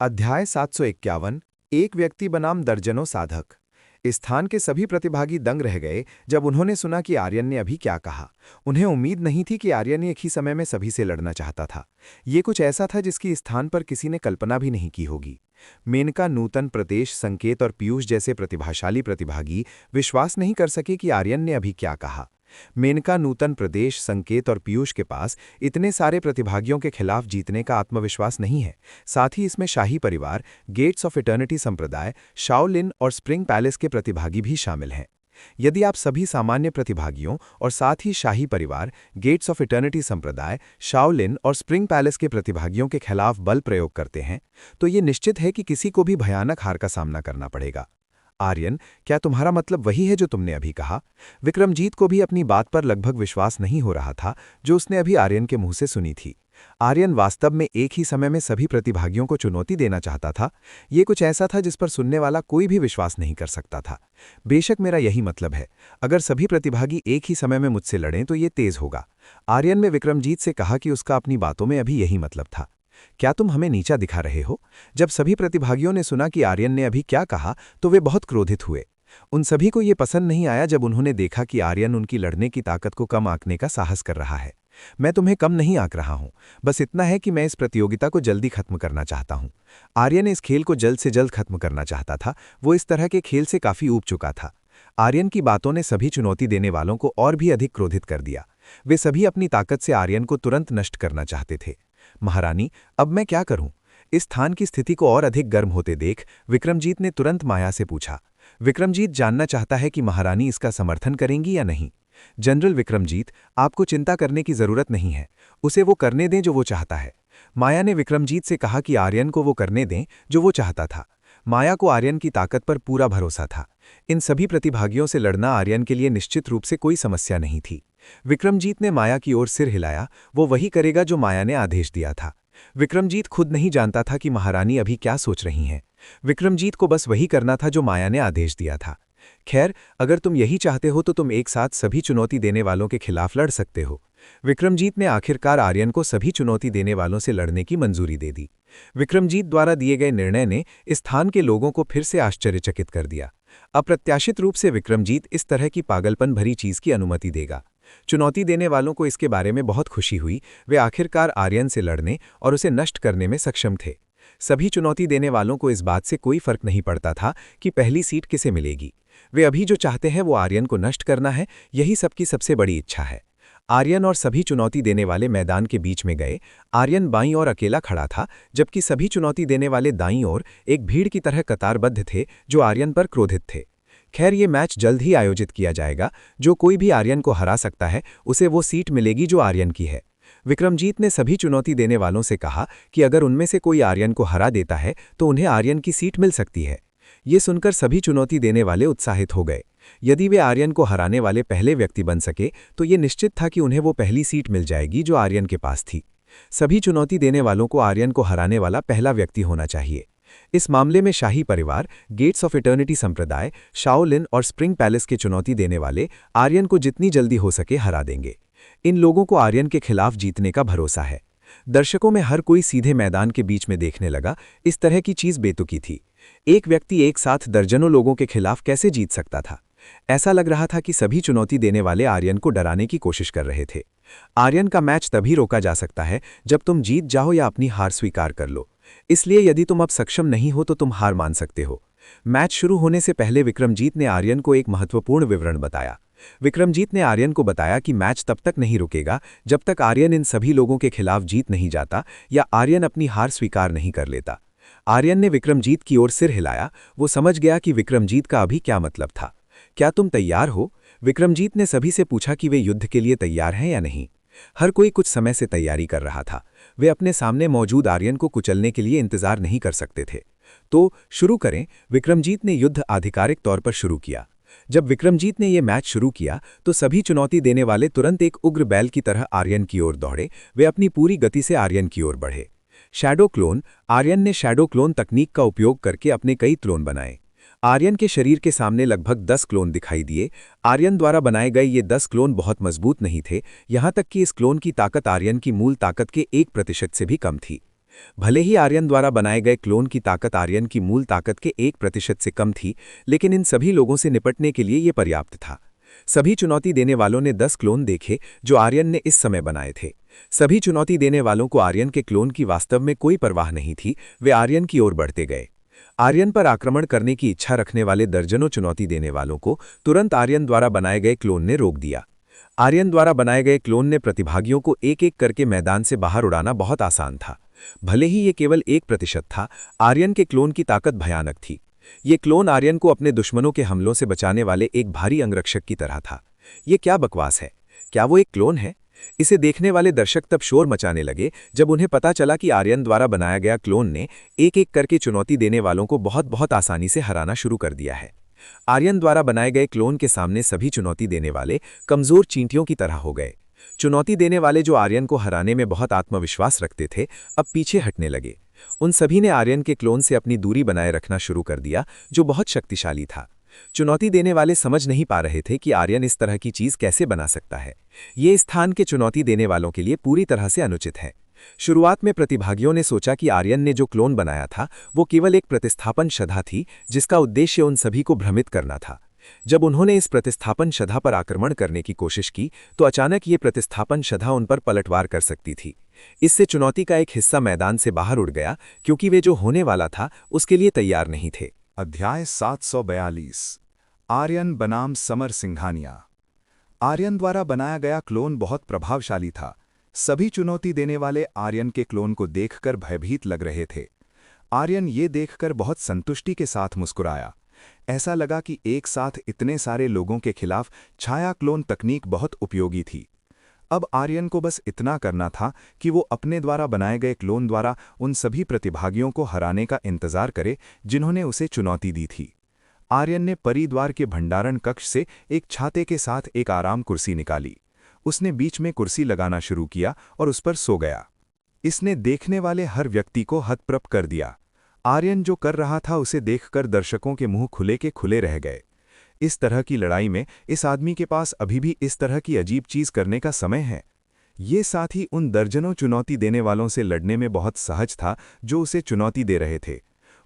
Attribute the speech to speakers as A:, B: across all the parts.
A: अध्याय 751। एक व्यक्ति बनाम दर्जनों साधक। इस स्थान के सभी प्रतिभागी दंग रह गए जब उन्होंने सुना कि आर्यन ने अभी क्या कहा। उन्हें उम्मीद नहीं थी कि आर्यन एक ही समय में सभी से लड़ना चाहता था। ये कुछ ऐसा था जिसकी इस स्थान पर किसी ने कल्पना भी नहीं की होगी। मेनका, नूतन, प्रदेश, संकेत और पीयूष जैसे प्रतिभाशाली प्रतिभागी विश्वास नहीं कर सके कि आर्यन ने अभी क्या कहा। मेनका, नूतन, प्रदेश, संकेत और पीयूष के पास इतने सारे प्रतिभागियों के खिलाफ जीतने का आत्मविश्वास नहीं है। साथ ही इसमें शाही परिवार, गेट्स ऑफ इटर्निटी संप्रदाय, शाओलिन और स्प्रिंग पैलेस के प्रतिभागी भी शामिल हैं। यदि आप सभी सामान्य प्रतिभागियों और साथ ही शाही परिवार, गेट्स ऑफ इटर्निटी संप्रदाय, शाओलिन और स्प्रिंग पैलेस के प्रतिभागियों के खिलाफ बल प्रयोग करते हैं, तो ये निश्चित है कि किसी को भी भयानक हार का सामना करना पड़ेगा। आर्यन, क्या तुम्हारा मतलब वही है जो तुमने अभी कहा? विक्रमजीत को भी अपनी बात पर लगभग विश्वास नहीं हो रहा था जो उसने अभी आर्यन के मुंह से सुनी थी। आर्यन वास्तव में एक ही समय में सभी प्रतिभागियों को चुनौती देना चाहता था। ये कुछ ऐसा था जिस पर सुनने वाला कोई भी विश्वास नहीं कर सकता था। बेशक मेरा यही मतलब है, अगर सभी प्रतिभागी एक ही समय में मुझसे लड़ें तो ये तेज होगा। आर्यन ने विक्रमजीत से कहा कि उसका अपनी बातों में अभी यही मतलब था। क्या तुम हमें नीचा दिखा रहे हो? जब सभी प्रतिभागियों ने सुना कि आर्यन ने अभी क्या कहा तो वे बहुत क्रोधित हुए। उन सभी को यह पसंद नहीं आया जब उन्होंने देखा कि आर्यन उनकी लड़ने की ताकत को कम आंकने का साहस कर रहा है। मैं तुम्हें कम नहीं आंक रहा हूं, बस इतना है कि मैं इस प्रतियोगिता को जल्दी खत्म करना चाहता हूं। आर्यन इस खेल को जल्द से जल्द खत्म करना चाहता था। वो इस तरह के खेल से काफी ऊब चुका था। आर्यन की बातों ने सभी चुनौती देने वालों को और भी अधिक क्रोधित कर दिया। वे सभी अपनी ताकत से आर्यन को तुरंत नष्ट करना चाहते थे। महारानी, अब मैं क्या करूं? इस स्थान की स्थिति को और अधिक गर्म होते देख विक्रमजीत ने तुरंत माया से पूछा। विक्रमजीत जानना चाहता है कि महारानी इसका समर्थन करेंगी या नहीं। जनरल विक्रमजीत, आपको चिंता करने की जरूरत नहीं है। उसे वो करने दें जो वो चाहता है। माया ने विक्रमजीत से कहा कि आर्यन को वो करने दें जो वो चाहता था। माया को आर्यन की ताकत पर पूरा भरोसा था। इन सभी प्रतिभागियों से लड़ना आर्यन के लिए निश्चित रूप से कोई समस्या नहीं थी। विक्रमजीत ने माया की ओर सिर हिलाया। वो वही करेगा जो माया ने आदेश दिया था। विक्रमजीत खुद नहीं जानता था कि महारानी अभी क्या सोच रही हैं। विक्रमजीत को बस वही करना था जो माया ने आदेश दिया था। खैर, अगर तुम यही चाहते हो तो तुम एक साथ सभी चुनौती देने वालों के खिलाफ लड़ सकते हो। विक्रमजीत ने आखिरकार आर्यन को सभी चुनौती देने वालों से लड़ने की मंजूरी दे दी। विक्रमजीत द्वारा दिए गए निर्णय ने इस स्थान के लोगों को फिर से आश्चर्यचकित कर दिया। अप्रत्याशित रूप से विक्रमजीत इस तरह की पागलपन भरी चीज की अनुमति देगा। चुनौती देने वालों को इसके बारे में बहुत खुशी हुई। वे आखिरकार आर्यन से लड़ने और उसे नष्ट करने में सक्षम थे। सभी चुनौती देने वालों को इस बात से कोई फर्क नहीं पड़ता था कि पहली सीट किसे मिलेगी। वे अभी जो चाहते हैं वो आर्यन को नष्ट करना है। यही सबकी सबसे बड़ी इच्छा है। आर्यन और सभी चुनौती देने वाले मैदान के बीच में गए। आर्यन बाईं ओर अकेला खड़ा था, जबकि सभी चुनौती देने वाले दाईं ओर एक भीड़ की तरह कतारबद्ध थे जो आर्यन पर क्रोधित थे। खैर, ये मैच जल्द ही आयोजित किया जाएगा। जो कोई भी आर्यन को हरा सकता है उसे वो सीट मिलेगी जो आर्यन की है। विक्रमजीत ने सभी चुनौती देने वालों से कहा कि अगर उनमें से कोई आर्यन को हरा देता है तो उन्हें आर्यन की सीट मिल सकती है। ये सुनकर सभी चुनौती देने वाले उत्साहित हो गए। यदि वे आर्यन को हराने वाले पहले व्यक्ति बन सके तो ये निश्चित था कि उन्हें वो पहली सीट मिल जाएगी जो आर्यन के पास थी। सभी चुनौती देने वालों को आर्यन को हराने वाला पहला व्यक्ति होना चाहिए। इस मामले में शाही परिवार, गेट्स ऑफ इटर्निटी संप्रदाय, शाओलिन और स्प्रिंग पैलेस के चुनौती देने वाले आर्यन को जितनी जल्दी हो सके हरा देंगे। इन लोगों को आर्यन के खिलाफ जीतने का भरोसा है। दर्शकों में हर कोई सीधे मैदान के बीच में देखने लगा। इस तरह की चीज बेतुकी थी। एक व्यक्ति एक साथ दर्जनों लोगों के खिलाफ कैसे जीत सकता था? ऐसा लग रहा था कि सभी चुनौती देने वाले आर्यन को डराने की कोशिश कर रहे थे। आर्यन का मैच तभी रोका जा सकता है जब तुम जीत जाओ या अपनी हार स्वीकार कर लो। इसलिए यदि तुम अब सक्षम नहीं हो तो तुम हार मान सकते हो। मैच शुरू होने से पहले विक्रमजीत ने आर्यन को एक महत्वपूर्ण विवरण बताया। विक्रमजीत ने आर्यन को बताया कि मैच तब तक नहीं रुकेगा जब तक आर्यन इन सभी लोगों के खिलाफ जीत नहीं जाता या आर्यन अपनी हार स्वीकार नहीं कर लेता। आर्यन ने विक्रमजीत की ओर सिर हिलाया। वो समझ गया कि विक्रमजीत का अभी क्या मतलब था। क्या तुम तैयार हो? विक्रमजीत ने सभी से पूछा कि वे युद्ध के लिए तैयार हैं या नहीं। हर कोई कुछ समय से तैयारी कर रहा था। वे अपने सामने मौजूद आर्यन को कुचलने के लिए इंतजार नहीं कर सकते थे। तो शुरू करें। विक्रमजीत ने युद्ध आधिकारिक तौर पर शुरू किया। जब विक्रमजीत ने यह मैच शुरू किया तो सभी चुनौती देने वाले तुरंत एक उग्र बैल की तरह आर्यन की ओर दौड़े। वे अपनी पूरी गति से आर्यन की ओर बढ़े। Shadow clone. आर्यन ने शैडो क्लोन तकनीक का उपयोग करके अपने कई क्लोन बनाए। आर्यन के शरीर के सामने लगभग 10 क्लोन दिखाई दिए। आर्यन द्वारा बनाए गए ये 10 क्लोन बहुत मजबूत नहीं थे, यहाँ तक कि इस क्लोन की ताकत आर्यन की मूल ताकत के 1% से भी कम थी।
B: भले ही आर्यन द्वारा बनाए गए क्लोन की ताकत आर्यन की मूल ताकत के 1% से कम थी, लेकिन इन सभी लोगों से निपटने के लिए ये पर्याप्त था। सभी चुनौती देने वालों ने 10 क्लोन देखे जो आर्यन ने इस समय बनाए थे। सभी चुनौती देने वालों को आर्यन के क्लोन की वास्तव में कोई परवाह नहीं थी, वे आर्यन की ओर बढ़ते गए। आर्यन पर आक्रमण करने की इच्छा रखने वाले दर्जनों चुनौती देने वालों को तुरंत आर्यन द्वारा बनाए गए क्लोन ने रोक दिया। आर्यन द्वारा बनाए गए क्लोन ने प्रतिभागियों को एक एक करके मैदान से बाहर उड़ाना बहुत आसान था। भले ही ये केवल 1% था, आर्यन के क्लोन की ताकत भयानक थी। ये क्लोन आर्यन को अपने दुश्मनों के हमलों से बचाने वाले एक भारी अंगरक्षक की तरह था। ये क्या बकवास है? क्या वो एक क्लोन है? इसे देखने वाले दर्शक तब शोर मचाने लगे जब उन्हें पता चला कि आर्यन द्वारा बनाया गया क्लोन ने एक एक करके चुनौती देने वालों को बहुत बहुत आसानी से हराना शुरू कर दिया है। आर्यन द्वारा बनाए गए क्लोन के सामने सभी चुनौती देने वाले कमजोर चींटियों की तरह हो गए। चुनौती देने वाले जो आर्यन को हराने में बहुत आत्मविश्वास रखते थे, अब पीछे हटने लगे। उन सभी ने आर्यन के क्लोन से अपनी दूरी बनाए रखना शुरू कर दिया, जो बहुत शक्तिशाली था। चुनौती देने वाले समझ नहीं पा रहे थे कि आर्यन इस तरह की चीज कैसे बना सकता है। ये स्थान के चुनौती देने वालों के लिए पूरी तरह से अनुचित है। शुरुआत में प्रतिभागियों ने सोचा कि आर्यन ने जो क्लोन बनाया था वो केवल एक प्रतिस्थापन शधा थी, जिसका उद्देश्य उन सभी को भ्रमित करना था। जब उन्होंने इस प्रतिस्थापन शधा पर आक्रमण करने की कोशिश की तो अचानक ये प्रतिस्थापन शधा उन पर पलटवार कर सकती थी। इससे चुनौती का एक हिस्सा मैदान से बाहर उड़ गया, क्योंकि वे जो होने वाला था उसके लिए तैयार नहीं थे।
A: अध्याय 742 आर्यन बनाम समर सिंघानिया। आर्यन द्वारा बनाया गया क्लोन बहुत प्रभावशाली था। सभी चुनौती देने वाले आर्यन के क्लोन को देखकर भयभीत लग रहे थे। आर्यन ये देखकर बहुत संतुष्टि के साथ मुस्कुराया। ऐसा लगा कि एक साथ इतने सारे लोगों के खिलाफ छाया क्लोन तकनीक बहुत उपयोगी थी। अब आर्यन को बस इतना करना था कि वो अपने द्वारा बनाए गए क्लोन द्वारा उन सभी प्रतिभागियों को हराने का इंतजार करे जिन्होंने उसे चुनौती दी थी। आर्यन ने परिद्वार के भंडारण कक्ष से एक छाते के साथ एक आराम कुर्सी निकाली। उसने बीच में कुर्सी लगाना शुरू किया और उस पर सो गया। इसने देखने वाले हर व्यक्ति को हतप्रभ कर दिया। आर्यन जो कर रहा था उसे देखकर दर्शकों के मुंह खुले के खुले रह गए। इस तरह की लड़ाई में इस आदमी के पास अभी भी इस तरह की अजीब चीज करने का समय है। ये साथ ही उन दर्जनों चुनौती देने वालों से लड़ने में बहुत सहज था जो उसे चुनौती दे रहे थे।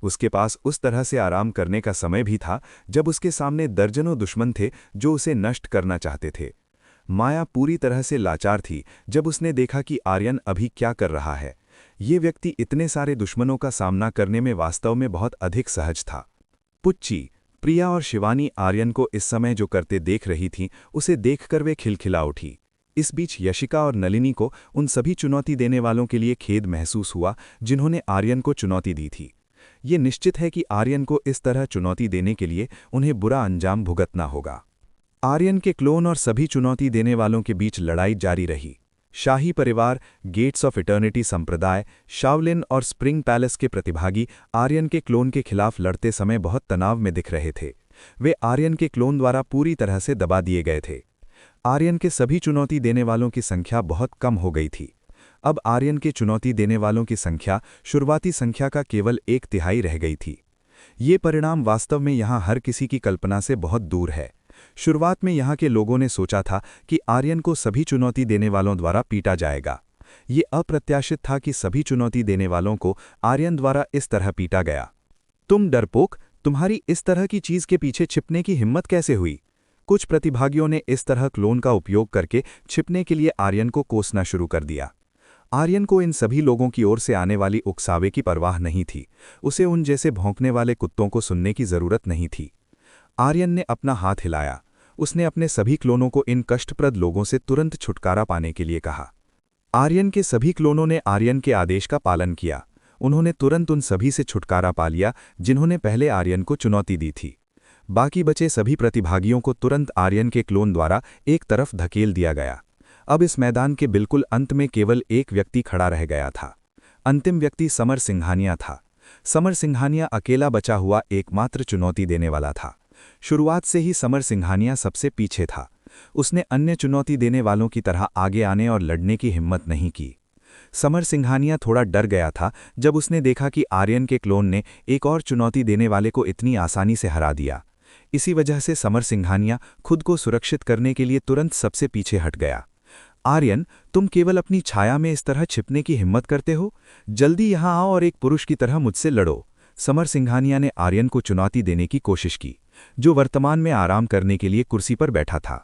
A: उसके पास उस तरह से आराम करने का समय भी था जब उसके सामने दर्जनों दुश्मन थे जो उसे नष्ट करना चाहते थे। माया पूरी तरह से लाचार थी जब उसने देखा कि आर्यन अभी क्या कर रहा है। ये व्यक्ति इतने सारे दुश्मनों का सामना करने में वास्तव में बहुत अधिक सहज था। पुच्ची, प्रिया और शिवानी आर्यन को इस समय जो करते देख रही थीं, उसे देखकर वे खिलखिला उठी। इस बीच यशिका और नलिनी को उन सभी चुनौती देने वालों के लिए खेद महसूस हुआ जिन्होंने आर्यन को चुनौती दी थी। ये निश्चित है कि आर्यन को इस तरह चुनौती देने के लिए उन्हें बुरा अंजाम भुगतना होगा। आर्यन के क्लोन और सभी चुनौती देने वालों के बीच लड़ाई जारी रही। शाही परिवार, गेट्स ऑफ इटर्निटी संप्रदाय, शाओलिन और स्प्रिंग पैलेस के प्रतिभागी आर्यन के क्लोन के खिलाफ लड़ते समय बहुत तनाव में दिख रहे थे। वे आर्यन के क्लोन द्वारा पूरी तरह से दबा दिए गए थे। आर्यन के सभी चुनौती देने वालों की संख्या बहुत कम हो गई थी। अब आर्यन के चुनौती देने वालों की संख्या शुरुआती संख्या का केवल 1/3 रह गई थी। ये परिणाम वास्तव में यहाँ हर किसी की कल्पना से बहुत दूर है। शुरुआत में यहाँ के लोगों ने सोचा था कि आर्यन को सभी चुनौती देने वालों द्वारा पीटा जाएगा। ये अप्रत्याशित था कि सभी चुनौती देने वालों को आर्यन द्वारा इस तरह पीटा गया। तुम डरपोक, तुम्हारी इस तरह की चीज के पीछे छिपने की हिम्मत कैसे हुई? कुछ प्रतिभागियों ने इस तरह क्लोन का उपयोग करके छिपने के लिए आर्यन को कोसना शुरू कर दिया। आर्यन को इन सभी लोगों की ओर से आने वाली उकसावे की परवाह नहीं थी। उसे उन जैसे भौंकने वाले कुत्तों को सुनने की जरूरत नहीं थी। आर्यन ने अपना हाथ हिलाया। उसने अपने सभी क्लोनों को इन कष्टप्रद लोगों से तुरंत छुटकारा पाने के लिए कहा। आर्यन के सभी क्लोनों ने आर्यन के आदेश का पालन किया। उन्होंने तुरंत उन सभी से छुटकारा पा लिया जिन्होंने पहले आर्यन को चुनौती दी थी। बाकी बचे सभी प्रतिभागियों को तुरंत आर्यन के क्लोन द्वारा एक तरफ धकेल दिया गया। अब इस मैदान के बिल्कुल अंत में केवल एक व्यक्ति खड़ा रह गया था। अंतिम व्यक्ति समर सिंघानिया था। समर सिंघानिया अकेला बचा हुआ एकमात्र चुनौती देने वाला था। शुरुआत से ही समर सिंघानिया सबसे पीछे था। उसने अन्य चुनौती देने वालों की तरह आगे आने और लड़ने की हिम्मत नहीं की। समर सिंघानिया थोड़ा डर गया था जब उसने देखा कि आर्यन के क्लोन ने एक और चुनौती देने वाले को इतनी आसानी से हरा दिया। इसी वजह से समर सिंघानिया खुद को सुरक्षित करने के लिए तुरंत सबसे पीछे हट गया।
B: आर्यन, तुम केवल अपनी छाया में इस तरह छिपने की हिम्मत करते हो? जल्दी यहाँ आओ और एक पुरुष की तरह मुझसे लड़ो। समर सिंघानिया ने आर्यन को चुनौती देने की कोशिश की, जो वर्तमान में आराम करने के लिए कुर्सी पर बैठा था।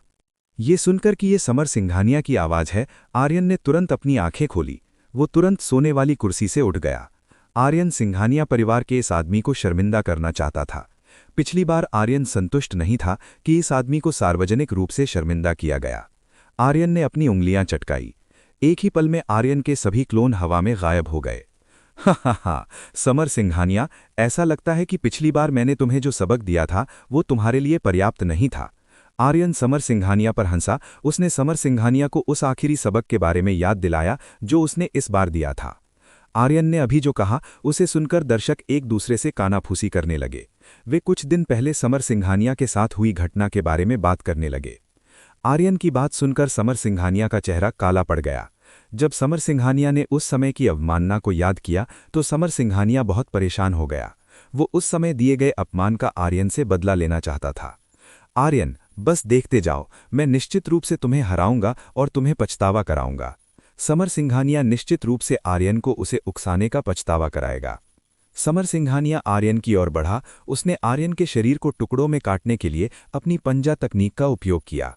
B: ये सुनकर कि ये समर सिंघानिया की आवाज़ है, आर्यन ने तुरंत अपनी आंखें खोली। वो तुरंत सोने वाली कुर्सी से उठ गया। आर्यन सिंघानिया परिवार के इस आदमी को शर्मिंदा करना चाहता था। पिछली बार आर्यन संतुष्ट नहीं था कि इस आदमी को सार्वजनिक रूप से शर्मिंदा किया गया। आर्यन ने अपनी उंगलियां चटकाई। एक ही पल में आर्यन के सभी क्लोन हवा में गायब हो गए। हा, समर सिंघानिया, ऐसा लगता है कि पिछली बार मैंने तुम्हें जो सबक दिया था वो तुम्हारे लिए पर्याप्त नहीं था। आर्यन समर सिंघानिया पर हंसा। उसने समर सिंघानिया को उस आखिरी सबक के बारे में याद दिलाया जो उसने इस बार दिया था। आर्यन ने अभी जो कहा उसे सुनकर दर्शक एक दूसरे से कानाफूसी करने लगे। वे कुछ दिन पहले समर सिंघानिया के साथ हुई घटना के बारे में बात करने लगे। आर्यन की बात सुनकर समर सिंघानिया का चेहरा काला पड़ गया। जब समर सिंघानिया ने उस समय की अवमानना को याद किया तो समर सिंघानिया बहुत परेशान हो गया। वो उस समय दिए गए अपमान का आर्यन से बदला लेना चाहता था। आर्यन, बस देखते जाओ, मैं निश्चित रूप से तुम्हें हराऊंगा और तुम्हें पछतावा कराऊंगा। समर सिंघानिया निश्चित रूप से आर्यन को उसे उकसाने का पछतावा कराएगा। समर सिंघानिया आर्यन की ओर बढ़ा। उसने आर्यन के शरीर को टुकड़ों में काटने के लिए अपनी पंजा तकनीक का उपयोग किया।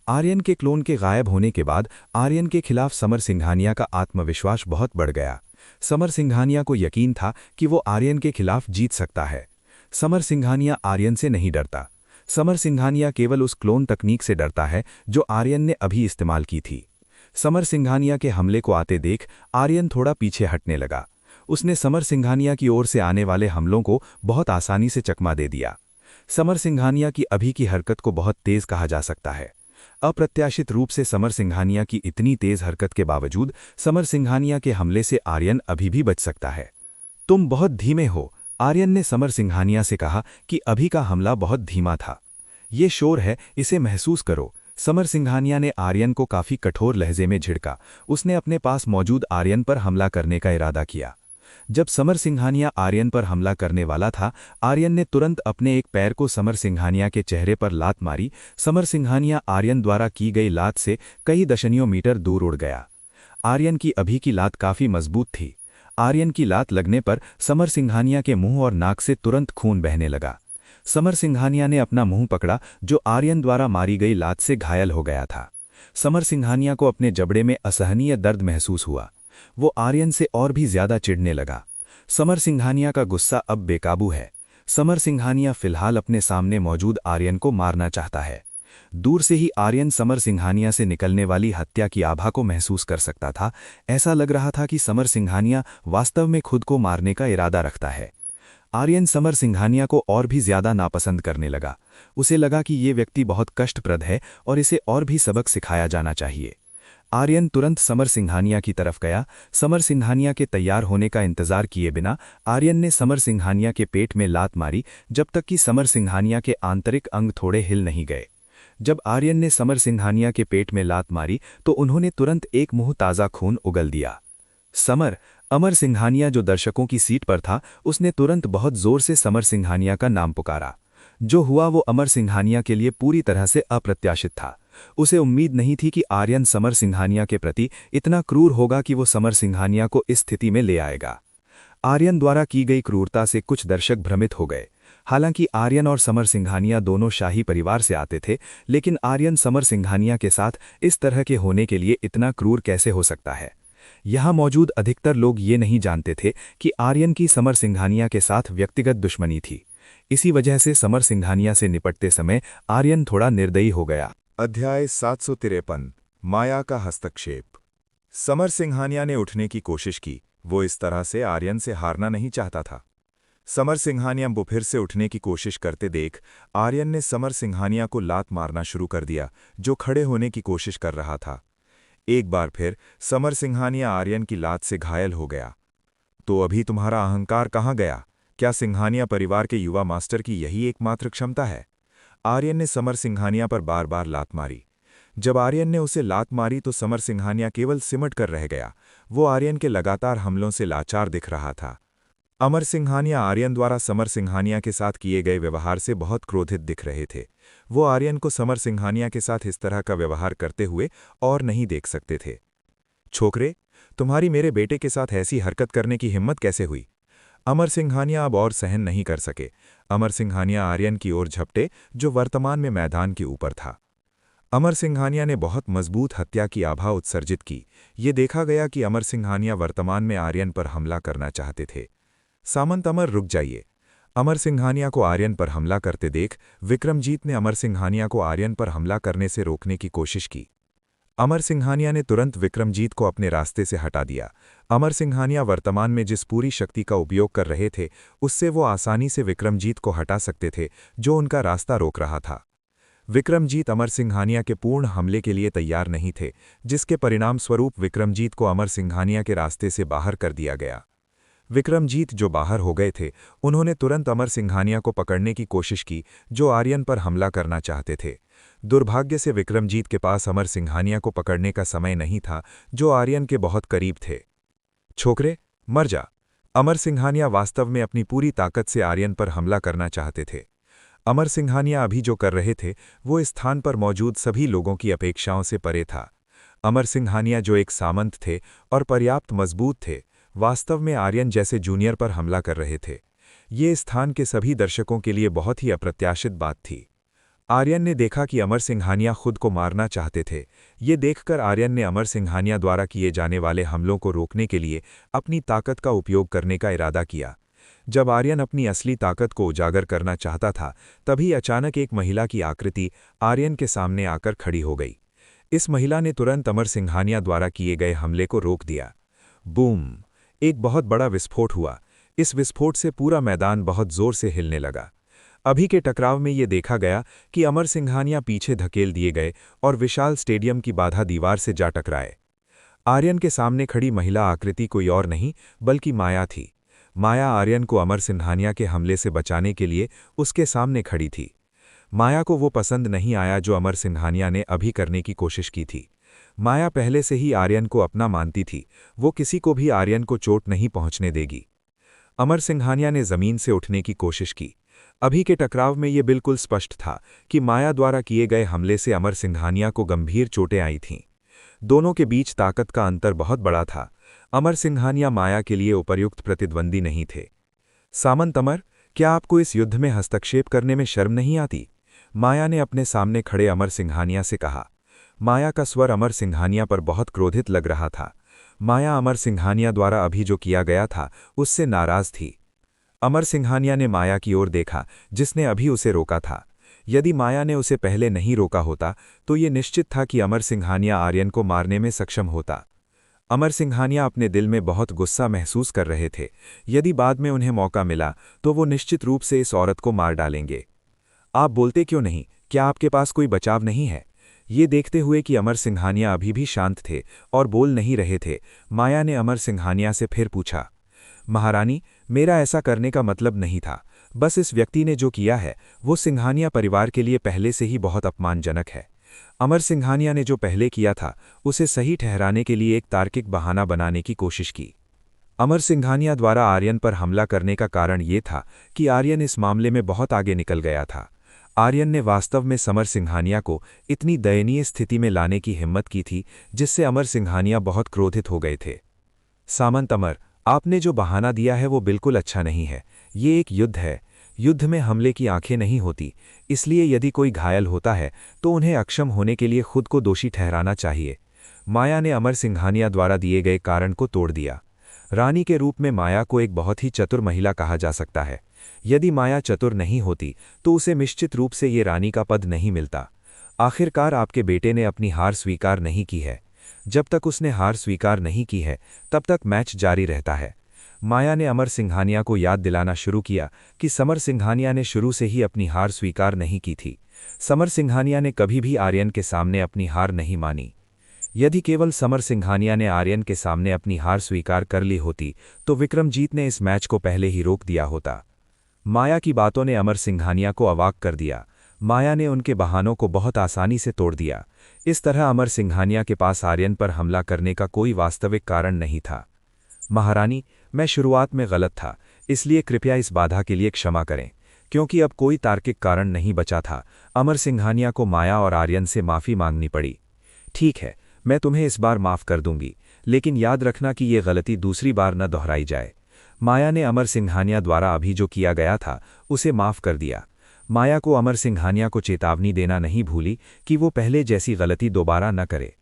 B: आर्यन के क्लोन के गायब होने के बाद आर्यन के खिलाफ समर सिंघानिया का आत्मविश्वास बहुत बढ़ गया। समर सिंघानिया को यकीन था कि वो आर्यन के खिलाफ जीत सकता है। समर सिंघानिया आर्यन से नहीं डरता। समर सिंघानिया केवल उस क्लोन तकनीक से डरता है जो आर्यन ने अभी इस्तेमाल की थी। समर सिंघानिया के हमले को आते देख आर्यन थोड़ा पीछे हटने लगा। उसने समर सिंघानिया की ओर से आने वाले हमलों को बहुत आसानी से चकमा दे दिया। समर सिंघानिया की अभी की हरकत को बहुत तेज कहा जा सकता है। अप्रत्याशित रूप से समर सिंघानिया की इतनी तेज हरकत के बावजूद समर सिंघानिया के हमले से आर्यन अभी भी बच सकता है। तुम बहुत धीमे हो, आर्यन ने समर सिंघानिया से कहा कि अभी का हमला बहुत धीमा था। ये शोर है, इसे महसूस करो। समर सिंघानिया ने आर्यन को काफी कठोर लहजे में झिड़का। उसने अपने पास मौजूद आर्यन पर हमला करने का इरादा किया। जब समर सिंघानिया आर्यन पर हमला करने वाला था, आर्यन ने तुरंत अपने एक पैर को समर सिंघानिया के चेहरे पर लात मारी। समर सिंघानिया आर्यन द्वारा की गई लात से कई दशमलव मीटर दूर उड़ गया। आर्यन की अभी की लात काफी मजबूत थी। आर्यन की लात लगने पर समर सिंघानिया के मुंह और नाक से तुरंत खून बहने लगा। समर सिंघानिया ने अपना मुंह पकड़ा, जो आर्यन द्वारा मारी गई लात से घायल हो गया था। समर सिंघानिया को अपने जबड़े में असहनीय दर्द महसूस हुआ। वो आर्यन से और भी ज्यादा चिढ़ने लगा। समर सिंघानिया का गुस्सा अब बेकाबू है। समर सिंघानिया फिलहाल अपने सामने मौजूद आर्यन को मारना चाहता है। दूर से ही आर्यन समर सिंघानिया से निकलने वाली हत्या की आभा को महसूस कर सकता था। ऐसा लग रहा था कि समर सिंघानिया वास्तव में खुद को मारने का इरादा रखता है। आर्यन समर सिंघानिया को और भी ज्यादा नापसंद करने लगा। उसे लगा कि ये व्यक्ति बहुत कष्टप्रद है और इसे और भी सबक सिखाया जाना चाहिए। आर्यन तुरंत समर सिंघानिया की तरफ गया। समर सिंघानिया के तैयार होने का इंतजार किए बिना आर्यन ने समर सिंघानिया के पेट में लात मारी, जब तक कि समर सिंघानिया के आंतरिक अंग थोड़े हिल नहीं गए। जब आर्यन ने समर सिंघानिया के पेट में लात मारी तो उन्होंने तुरंत एक मुंह ताज़ा खून उगल दिया। अमर सिंघानिया, जो दर्शकों की सीट पर था, उसने तुरंत बहुत जोर से समर सिंघानिया का नाम पुकारा। जो हुआ वो अमर सिंघानिया के लिए पूरी तरह से अप्रत्याशित था। उसे उम्मीद नहीं थी कि आर्यन समर सिंघानिया के प्रति इतना क्रूर होगा कि वो समर सिंघानिया को इस स्थिति में ले आएगा। आर्यन द्वारा की गई क्रूरता से कुछ दर्शक भ्रमित हो गए। हालांकि आर्यन और समर सिंघानिया दोनों शाही परिवार से आते थे, लेकिन आर्यन समर सिंघानिया के साथ इस तरह के होने के लिए इतना क्रूर कैसे हो सकता है। यहाँ मौजूद अधिकतर लोग ये नहीं जानते थे कि आर्यन की समर सिंघानिया के साथ व्यक्तिगत दुश्मनी थी। इसी वजह से समर सिंघानिया से निपटते समय आर्यन थोड़ा निर्दयी हो गया।
A: अध्याय 753 माया का हस्तक्षेप। समर सिंघानिया ने उठने की कोशिश की। वो इस तरह से आर्यन से हारना नहीं चाहता था। समर सिंघानिया को फिर से उठने की कोशिश करते देख आर्यन ने समर सिंघानिया को लात मारना शुरू कर दिया, जो खड़े होने की कोशिश कर रहा था। एक बार फिर समर सिंघानिया आर्यन की लात से घायल हो गया। तो अभी तुम्हारा अहंकार कहाँ गया? क्या सिंघानिया परिवार के युवा मास्टर की यही एकमात्र क्षमता है? आर्यन ने समर सिंघानिया पर बार बार लात मारी। जब आर्यन ने उसे लात मारी तो समर सिंघानिया केवल सिमट कर रह गया। वो आर्यन के लगातार हमलों से लाचार दिख रहा था।
C: अमर सिंघानिया आर्यन द्वारा समर सिंघानिया के साथ किए गए व्यवहार से बहुत क्रोधित दिख रहे थे। वो आर्यन को समर सिंघानिया के साथ इस तरह का व्यवहार करते हुए और नहीं देख सकते थे। छोकरे, तुम्हारी मेरे बेटे के साथ ऐसी हरकत करने की हिम्मत कैसे हुई? अमर सिंघानिया अब और सहन नहीं कर सके। अमर सिंघानिया आर्यन की ओर झपटे, जो वर्तमान में मैदान के ऊपर था। अमर सिंघानिया ने बहुत मजबूत हत्या की आभा उत्सर्जित की। ये देखा गया कि अमर सिंघानिया वर्तमान में आर्यन पर हमला करना चाहते थे। सामंत अमर, रुक जाइए। अमर सिंघानिया को आर्यन पर हमला करते देख विक्रमजीत ने अमर सिंघानिया को आर्यन पर हमला करने से रोकने की कोशिश की। अमर सिंघानिया ने तुरंत विक्रमजीत को अपने रास्ते से हटा दिया। अमर सिंघानिया वर्तमान में जिस पूरी शक्ति का उपयोग कर रहे थे, उससे वो आसानी से विक्रमजीत को हटा सकते थे, जो उनका रास्ता रोक रहा था। विक्रमजीत अमर सिंघानिया के पूर्ण हमले के लिए तैयार नहीं थे, जिसके परिणाम स्वरूप विक्रमजीत को अमर सिंघानिया के रास्ते से बाहर कर दिया गया। विक्रमजीत जो बाहर हो गए थे, उन्होंने तुरंत अमर सिंघानिया को पकड़ने की कोशिश की, जो आर्यन पर हमला करना चाहते थे। दुर्भाग्य से विक्रमजीत के पास अमर सिंघानिया को पकड़ने का समय नहीं था, जो आर्यन के बहुत करीब थे। छोकरे, मर जा। अमर सिंघानिया वास्तव में अपनी पूरी ताकत से आर्यन पर हमला करना चाहते थे। अमर सिंघानिया अभी जो कर रहे थे, वो इस स्थान पर मौजूद सभी लोगों की अपेक्षाओं से परे था। अमर सिंघानिया जो एक सामंत थे और पर्याप्त मजबूत थे, वास्तव में आर्यन जैसे जूनियर पर हमला कर रहे थे। ये स्थान के सभी दर्शकों के लिए बहुत ही अप्रत्याशित बात थी। आर्यन ने देखा कि अमर सिंघानिया खुद को मारना चाहते थे। ये देखकर आर्यन ने अमर सिंघानिया द्वारा किए जाने वाले हमलों को रोकने के लिए अपनी ताकत का उपयोग करने का इरादा किया। जब आर्यन अपनी असली ताकत को उजागर करना चाहता था, तभी अचानक एक महिला की आकृति आर्यन के सामने आकर खड़ी हो गई। इस महिला ने तुरंत अमर सिंघानिया द्वारा किए गए हमले को रोक दिया। बूम! एक बहुत बड़ा विस्फोट हुआ। इस विस्फोट से पूरा मैदान बहुत जोर से हिलने लगा। अभी के टकराव में ये देखा गया कि अमर सिंघानिया पीछे धकेल दिए गए और विशाल स्टेडियम की बाधा दीवार से जा टकराए। आर्यन के सामने खड़ी महिला आकृति कोई और नहीं बल्कि माया थी। माया आर्यन को अमर सिंघानिया के हमले से बचाने के लिए उसके सामने खड़ी थी। माया को वो पसंद नहीं आया जो अमर सिंघानिया ने अभी करने की कोशिश की थी। माया पहले से ही आर्यन को अपना मानती थी। वो किसी को भी आर्यन को चोट नहीं पहुंचने देगी। अमर सिंघानिया ने जमीन से उठने की कोशिश की। अभी के टकराव में ये बिल्कुल स्पष्ट था कि माया द्वारा किए गए हमले से अमर सिंघानिया को गंभीर चोटें आई थीं। दोनों के बीच ताकत का अंतर बहुत बड़ा था। अमर सिंघानिया माया के लिए उपयुक्त प्रतिद्वंदी नहीं थे। सामंत अमर, क्या आपको इस युद्ध में हस्तक्षेप करने में शर्म नहीं आती? माया ने अपने सामने खड़े अमर सिंघानिया से कहा। माया का स्वर अमर सिंघानिया पर बहुत क्रोधित लग रहा था। माया अमर सिंघानिया द्वारा अभी जो किया गया था, उससे नाराज थी। अमर सिंघानिया ने माया की ओर देखा, जिसने अभी उसे रोका था। यदि माया ने उसे पहले नहीं रोका होता, तो ये निश्चित था कि अमर सिंघानिया आर्यन को मारने में सक्षम होता। अमर सिंघानिया अपने दिल में बहुत गुस्सा महसूस कर रहे थे। यदि बाद में उन्हें मौका मिला, तो वो निश्चित रूप से इस औरत को मार डालेंगे। आप बोलते क्यों नहीं? क्या आपके पास कोई बचाव नहीं है? ये देखते हुए कि अमर सिंघानिया अभी भी शांत थे और बोल नहीं रहे थे, माया ने अमर सिंघानिया से फिर पूछा। महारानी, मेरा ऐसा करने का मतलब नहीं था। बस इस व्यक्ति ने जो किया है, वो सिंघानिया परिवार के लिए पहले से ही बहुत अपमानजनक है। अमर सिंघानिया ने जो पहले किया था, उसे सही ठहराने के लिए एक तार्किक बहाना बनाने की कोशिश की। अमर सिंघानिया द्वारा आर्यन पर हमला करने का कारण ये था कि आर्यन इस मामले में बहुत आगे निकल गया था। आर्यन ने वास्तव में समर सिंघानिया को इतनी दयनीय स्थिति में लाने की हिम्मत की थी, जिससे अमर सिंघानिया बहुत क्रोधित हो गए थे। सामंत अमर, आपने जो बहाना दिया है वो बिल्कुल अच्छा नहीं है। ये एक युद्ध है। युद्ध में हमले की आंखें नहीं होती, इसलिए यदि कोई घायल होता है तो उन्हें अक्षम होने के लिए खुद को दोषी ठहराना चाहिए। माया ने अमर सिंघानिया द्वारा दिए गए कारण को तोड़ दिया। रानी के रूप में माया को एक बहुत ही चतुर महिला कहा जा सकता है। यदि माया चतुर नहीं होती, तो उसे निश्चित रूप से ये रानी का पद नहीं मिलता। आखिरकार आपके बेटे ने अपनी हार स्वीकार नहीं की है। जब तक उसने हार स्वीकार नहीं की है, तब तक मैच जारी रहता है। माया ने अमर सिंघानिया को याद दिलाना शुरू किया कि समर सिंघानिया ने शुरू से ही अपनी हार स्वीकार नहीं की थी। समर सिंघानिया ने कभी भी आर्यन के सामने अपनी हार नहीं मानी। यदि केवल समर सिंघानिया ने आर्यन के सामने अपनी हार स्वीकार कर ली होती, तो विक्रमजीत ने इस मैच को पहले ही रोक दिया होता। माया की बातों ने अमर सिंघानिया को अवाक कर दिया। माया ने उनके बहानों को बहुत आसानी से तोड़ दिया। इस तरह अमर सिंघानिया के पास आर्यन पर हमला करने का कोई वास्तविक कारण नहीं था। महारानी, मैं शुरुआत में गलत था, इसलिए कृपया इस बाधा के लिए क्षमा करें। क्योंकि अब कोई तार्किक कारण नहीं बचा था, अमर सिंघानिया को माया और आर्यन से माफ़ी मांगनी पड़ी। ठीक है, मैं तुम्हें इस बार माफ़ कर दूंगी, लेकिन याद रखना कि ये गलती दूसरी बार न दोहराई जाए। माया ने अमर सिंघानिया द्वारा अभी जो किया गया था उसे माफ़ कर दिया। माया को अमर सिंघानिया को चेतावनी देना नहीं भूली कि वो पहले जैसी गलती दोबारा न करे।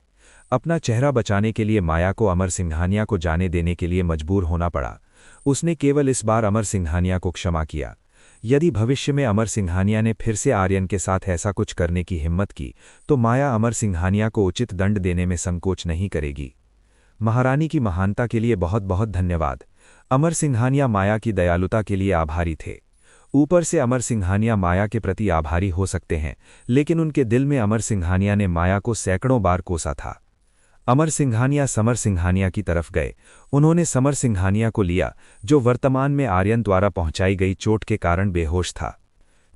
C: अपना चेहरा बचाने के लिए माया को अमर सिंघानिया को जाने देने के लिए मजबूर होना पड़ा। उसने केवल इस बार अमर सिंघानिया को क्षमा किया। यदि भविष्य में अमर सिंघानिया ने फिर से आर्यन के साथ ऐसा कुछ करने की हिम्मत की तो माया अमर सिंघानिया को उचित दंड देने में संकोच नहीं करेगी। महारानी की महानता के लिए बहुत बहुत धन्यवाद। अमर सिंघानिया माया की दयालुता के लिए आभारी थे। ऊपर से अमर सिंघानिया माया के प्रति आभारी हो सकते हैं, लेकिन उनके दिल में अमर सिंघानिया ने माया को सैकड़ों बार कोसा था। अमर सिंघानिया समर सिंघानिया की तरफ गए। उन्होंने समर सिंघानिया को लिया, जो वर्तमान में आर्यन द्वारा पहुंचाई गई चोट के कारण बेहोश था।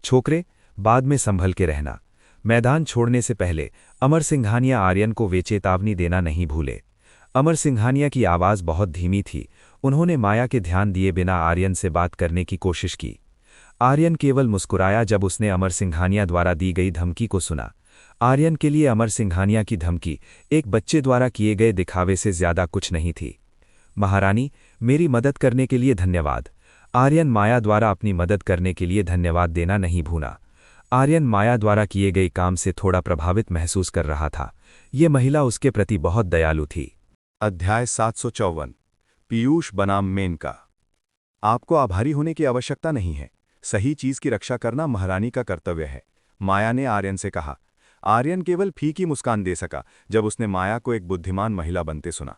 C: छोकरे, बाद में संभल के रहना। मैदान छोड़ने से पहले अमर सिंघानिया आर्यन को वे चेतावनी देना नहीं भूले। अमर सिंघानिया की आवाज़ बहुत धीमी थी। उन्होंने माया के ध्यान दिए बिना आर्यन से बात करने की कोशिश की। आर्यन केवल मुस्कुराया जब उसने अमर सिंघानिया द्वारा दी गई धमकी को सुना। आर्यन के लिए अमर सिंघानिया की धमकी एक बच्चे द्वारा किए गए दिखावे से ज्यादा कुछ नहीं थी। महारानी, मेरी मदद करने के लिए धन्यवाद। आर्यन माया द्वारा अपनी मदद करने के लिए धन्यवाद देना नहीं भूला। आर्यन माया द्वारा किए गए काम से थोड़ा प्रभावित महसूस कर रहा था। ये महिला उसके प्रति बहुत दयालु थी।
A: अध्याय 754। पीयूष बनाम मेनका। आपको आभारी होने की आवश्यकता नहीं है। सही चीज की रक्षा करना महारानी का कर्तव्य है, माया ने आर्यन से कहा। आर्यन केवल फीकी मुस्कान दे सका जब उसने माया को एक बुद्धिमान महिला बनते सुना।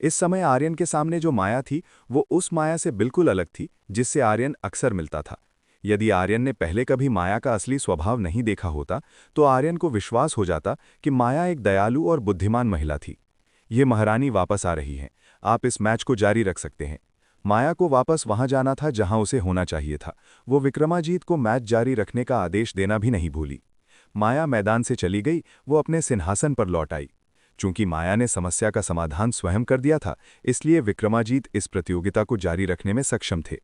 A: इस समय आर्यन के सामने जो माया थी वो उस माया से बिल्कुल अलग थी जिससे आर्यन अक्सर मिलता था। यदि आर्यन ने पहले कभी माया का असली स्वभाव नहीं देखा होता तो आर्यन को विश्वास हो जाता कि माया एक दयालु और बुद्धिमान महिला थी। ये महारानी वापस आ रही हैं, आप इस मैच को जारी रख सकते हैं। माया को वापस वहां जाना था जहां उसे होना चाहिए था। वो विक्रमाजीत को मैच जारी रखने का आदेश देना भी नहीं भूली। माया मैदान से चली गई, वो अपने सिंहासन पर लौट आई। चूंकि माया ने समस्या का समाधान स्वयं कर दिया था, इसलिए विक्रमाजीत इस प्रतियोगिता को जारी रखने में सक्षम थे।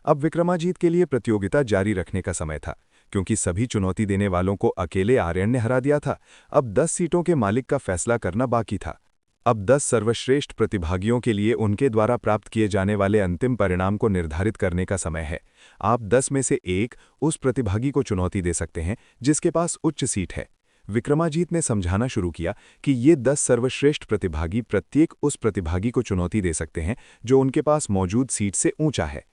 A: अब विक्रमाजीत के लिए प्रतियोगिता जारी रखने का समय था, क्योंकि सभी चुनौती देने वालों को अकेले आर्यन ने हरा दिया था। अब 10 सीटों के मालिक का फैसला करना बाकी था। अब 10 सर्वश्रेष्ठ प्रतिभागियों के लिए उनके द्वारा प्राप्त किए जाने वाले अंतिम परिणाम को निर्धारित करने का समय है। आप 10 में से एक उस प्रतिभागी को चुनौती दे सकते हैं जिसके पास उच्च सीट है। विक्रमाजीत ने समझाना शुरू किया कि ये 10 सर्वश्रेष्ठ प्रतिभागी प्रत्येक उस प्रतिभागी को चुनौती दे सकते हैं जो उनके पास मौजूद सीट से ऊंचा है।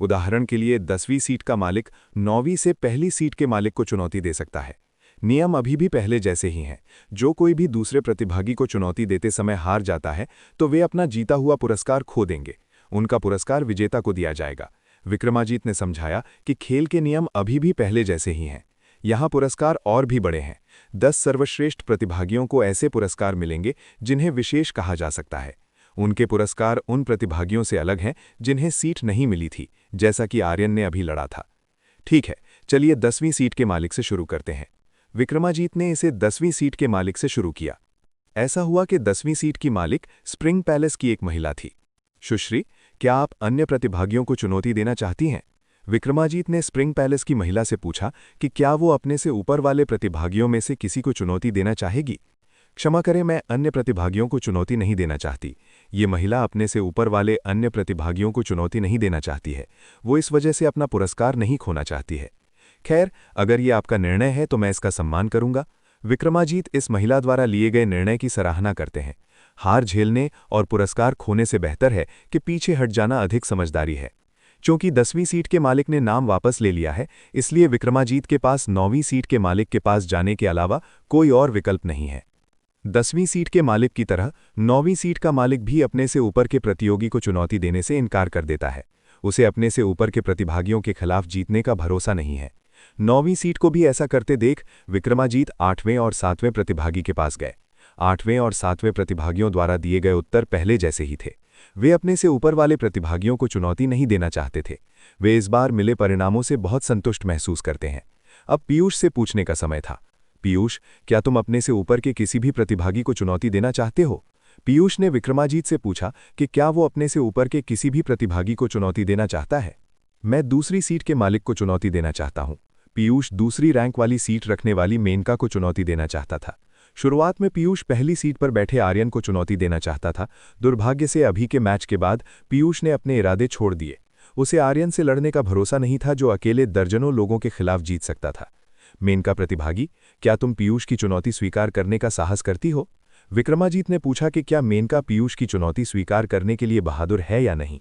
A: उदाहरण के लिए 10वीं सीट का मालिक 9वीं से पहली सीट के मालिक को चुनौती दे सकता है। नियम अभी भी पहले जैसे ही हैं। जो कोई भी दूसरे प्रतिभागी को चुनौती देते समय हार जाता है तो वे अपना जीता हुआ पुरस्कार खो देंगे। उनका पुरस्कार विजेता को दिया जाएगा। विक्रमाजीत ने समझाया कि खेल के नियम अभी भी पहले जैसे ही हैं। यहाँ पुरस्कार और भी बड़े हैं। 10 सर्वश्रेष्ठ प्रतिभागियों को ऐसे पुरस्कार मिलेंगे जिन्हें विशेष कहा जा सकता है। उनके पुरस्कार उन प्रतिभागियों से अलग हैं जिन्हें सीट नहीं मिली थी, जैसा कि आर्यन ने अभी लड़ा था। ठीक है, चलिए 10वीं सीट के मालिक से शुरू करते हैं। विक्रमाजीत ने इसे 10वीं सीट के मालिक से शुरू किया। ऐसा हुआ कि 10वीं सीट की मालिक स्प्रिंग पैलेस की एक महिला थी। सुश्री, क्या आप अन्य प्रतिभागियों को चुनौती देना चाहती हैं? विक्रमाजीत ने स्प्रिंग पैलेस की महिला से पूछा कि क्या वो अपने से ऊपर वाले प्रतिभागियों में से किसी को चुनौती देना चाहेगी। क्षमा करें, मैं अन्य प्रतिभागियों को चुनौती नहीं देना चाहती। ये महिला अपने से ऊपर वाले अन्य प्रतिभागियों को चुनौती नहीं देना चाहती है। वो इस वजह से अपना पुरस्कार नहीं खोना चाहती है। खैर, अगर ये आपका निर्णय है तो मैं इसका सम्मान करूंगा। विक्रमाजीत इस महिला द्वारा लिए गए निर्णय की सराहना करते हैं। हार झेलने और पुरस्कार खोने से बेहतर है कि पीछे हट जाना अधिक समझदारी है। चूंकि 10वीं सीट के मालिक ने नाम वापस ले लिया है, इसलिए विक्रमाजीत के पास 9वीं सीट के मालिक के पास जाने के अलावा कोई और विकल्प नहीं है। 10वीं सीट के मालिक की तरह 9वीं सीट का मालिक भी अपने से ऊपर के प्रतियोगी को चुनौती देने से इनकार कर देता है। उसे अपने से ऊपर के प्रतिभागियों के खिलाफ जीतने का भरोसा नहीं है। 9वीं सीट को भी ऐसा करते देख विक्रमाजीत 8वें और 7वें प्रतिभागी के पास गए। 8वें और 7वें प्रतिभागियों द्वारा दिए गए उत्तर पहले जैसे ही थे। वे अपने से ऊपर वाले प्रतिभागियों को चुनौती नहीं देना चाहते थे। वे इस बार मिले परिणामों से बहुत संतुष्ट महसूस करते हैं। अब पीयूष से पूछने का समय था। पीयूष, क्या तुम अपने से ऊपर के किसी भी प्रतिभागी को चुनौती देना चाहते हो? पीयूष ने विक्रमाजीत से पूछा कि क्या वो अपने से ऊपर के किसी भी प्रतिभागी को चुनौती देना चाहता है।
C: मैं दूसरी सीट के मालिक को चुनौती देना चाहता हूं। पीयूष दूसरी रैंक वाली सीट रखने वाली मेनका को चुनौती देना चाहता था। शुरुआत में पीयूष पहली सीट पर बैठे आर्यन को चुनौती देना चाहता था। दुर्भाग्य से अभी के मैच के बाद पीयूष ने अपने इरादे छोड़ दिए। उसे आर्यन से लड़ने का भरोसा नहीं था, जो अकेले दर्जनों लोगों के खिलाफ जीत सकता था। मेनका प्रतिभागी, क्या तुम पीयूष की चुनौती स्वीकार करने का साहस करती हो? विक्रमाजीत ने पूछा कि क्या मेनका पीयूष की चुनौती स्वीकार करने के लिए बहादुर है या नहीं।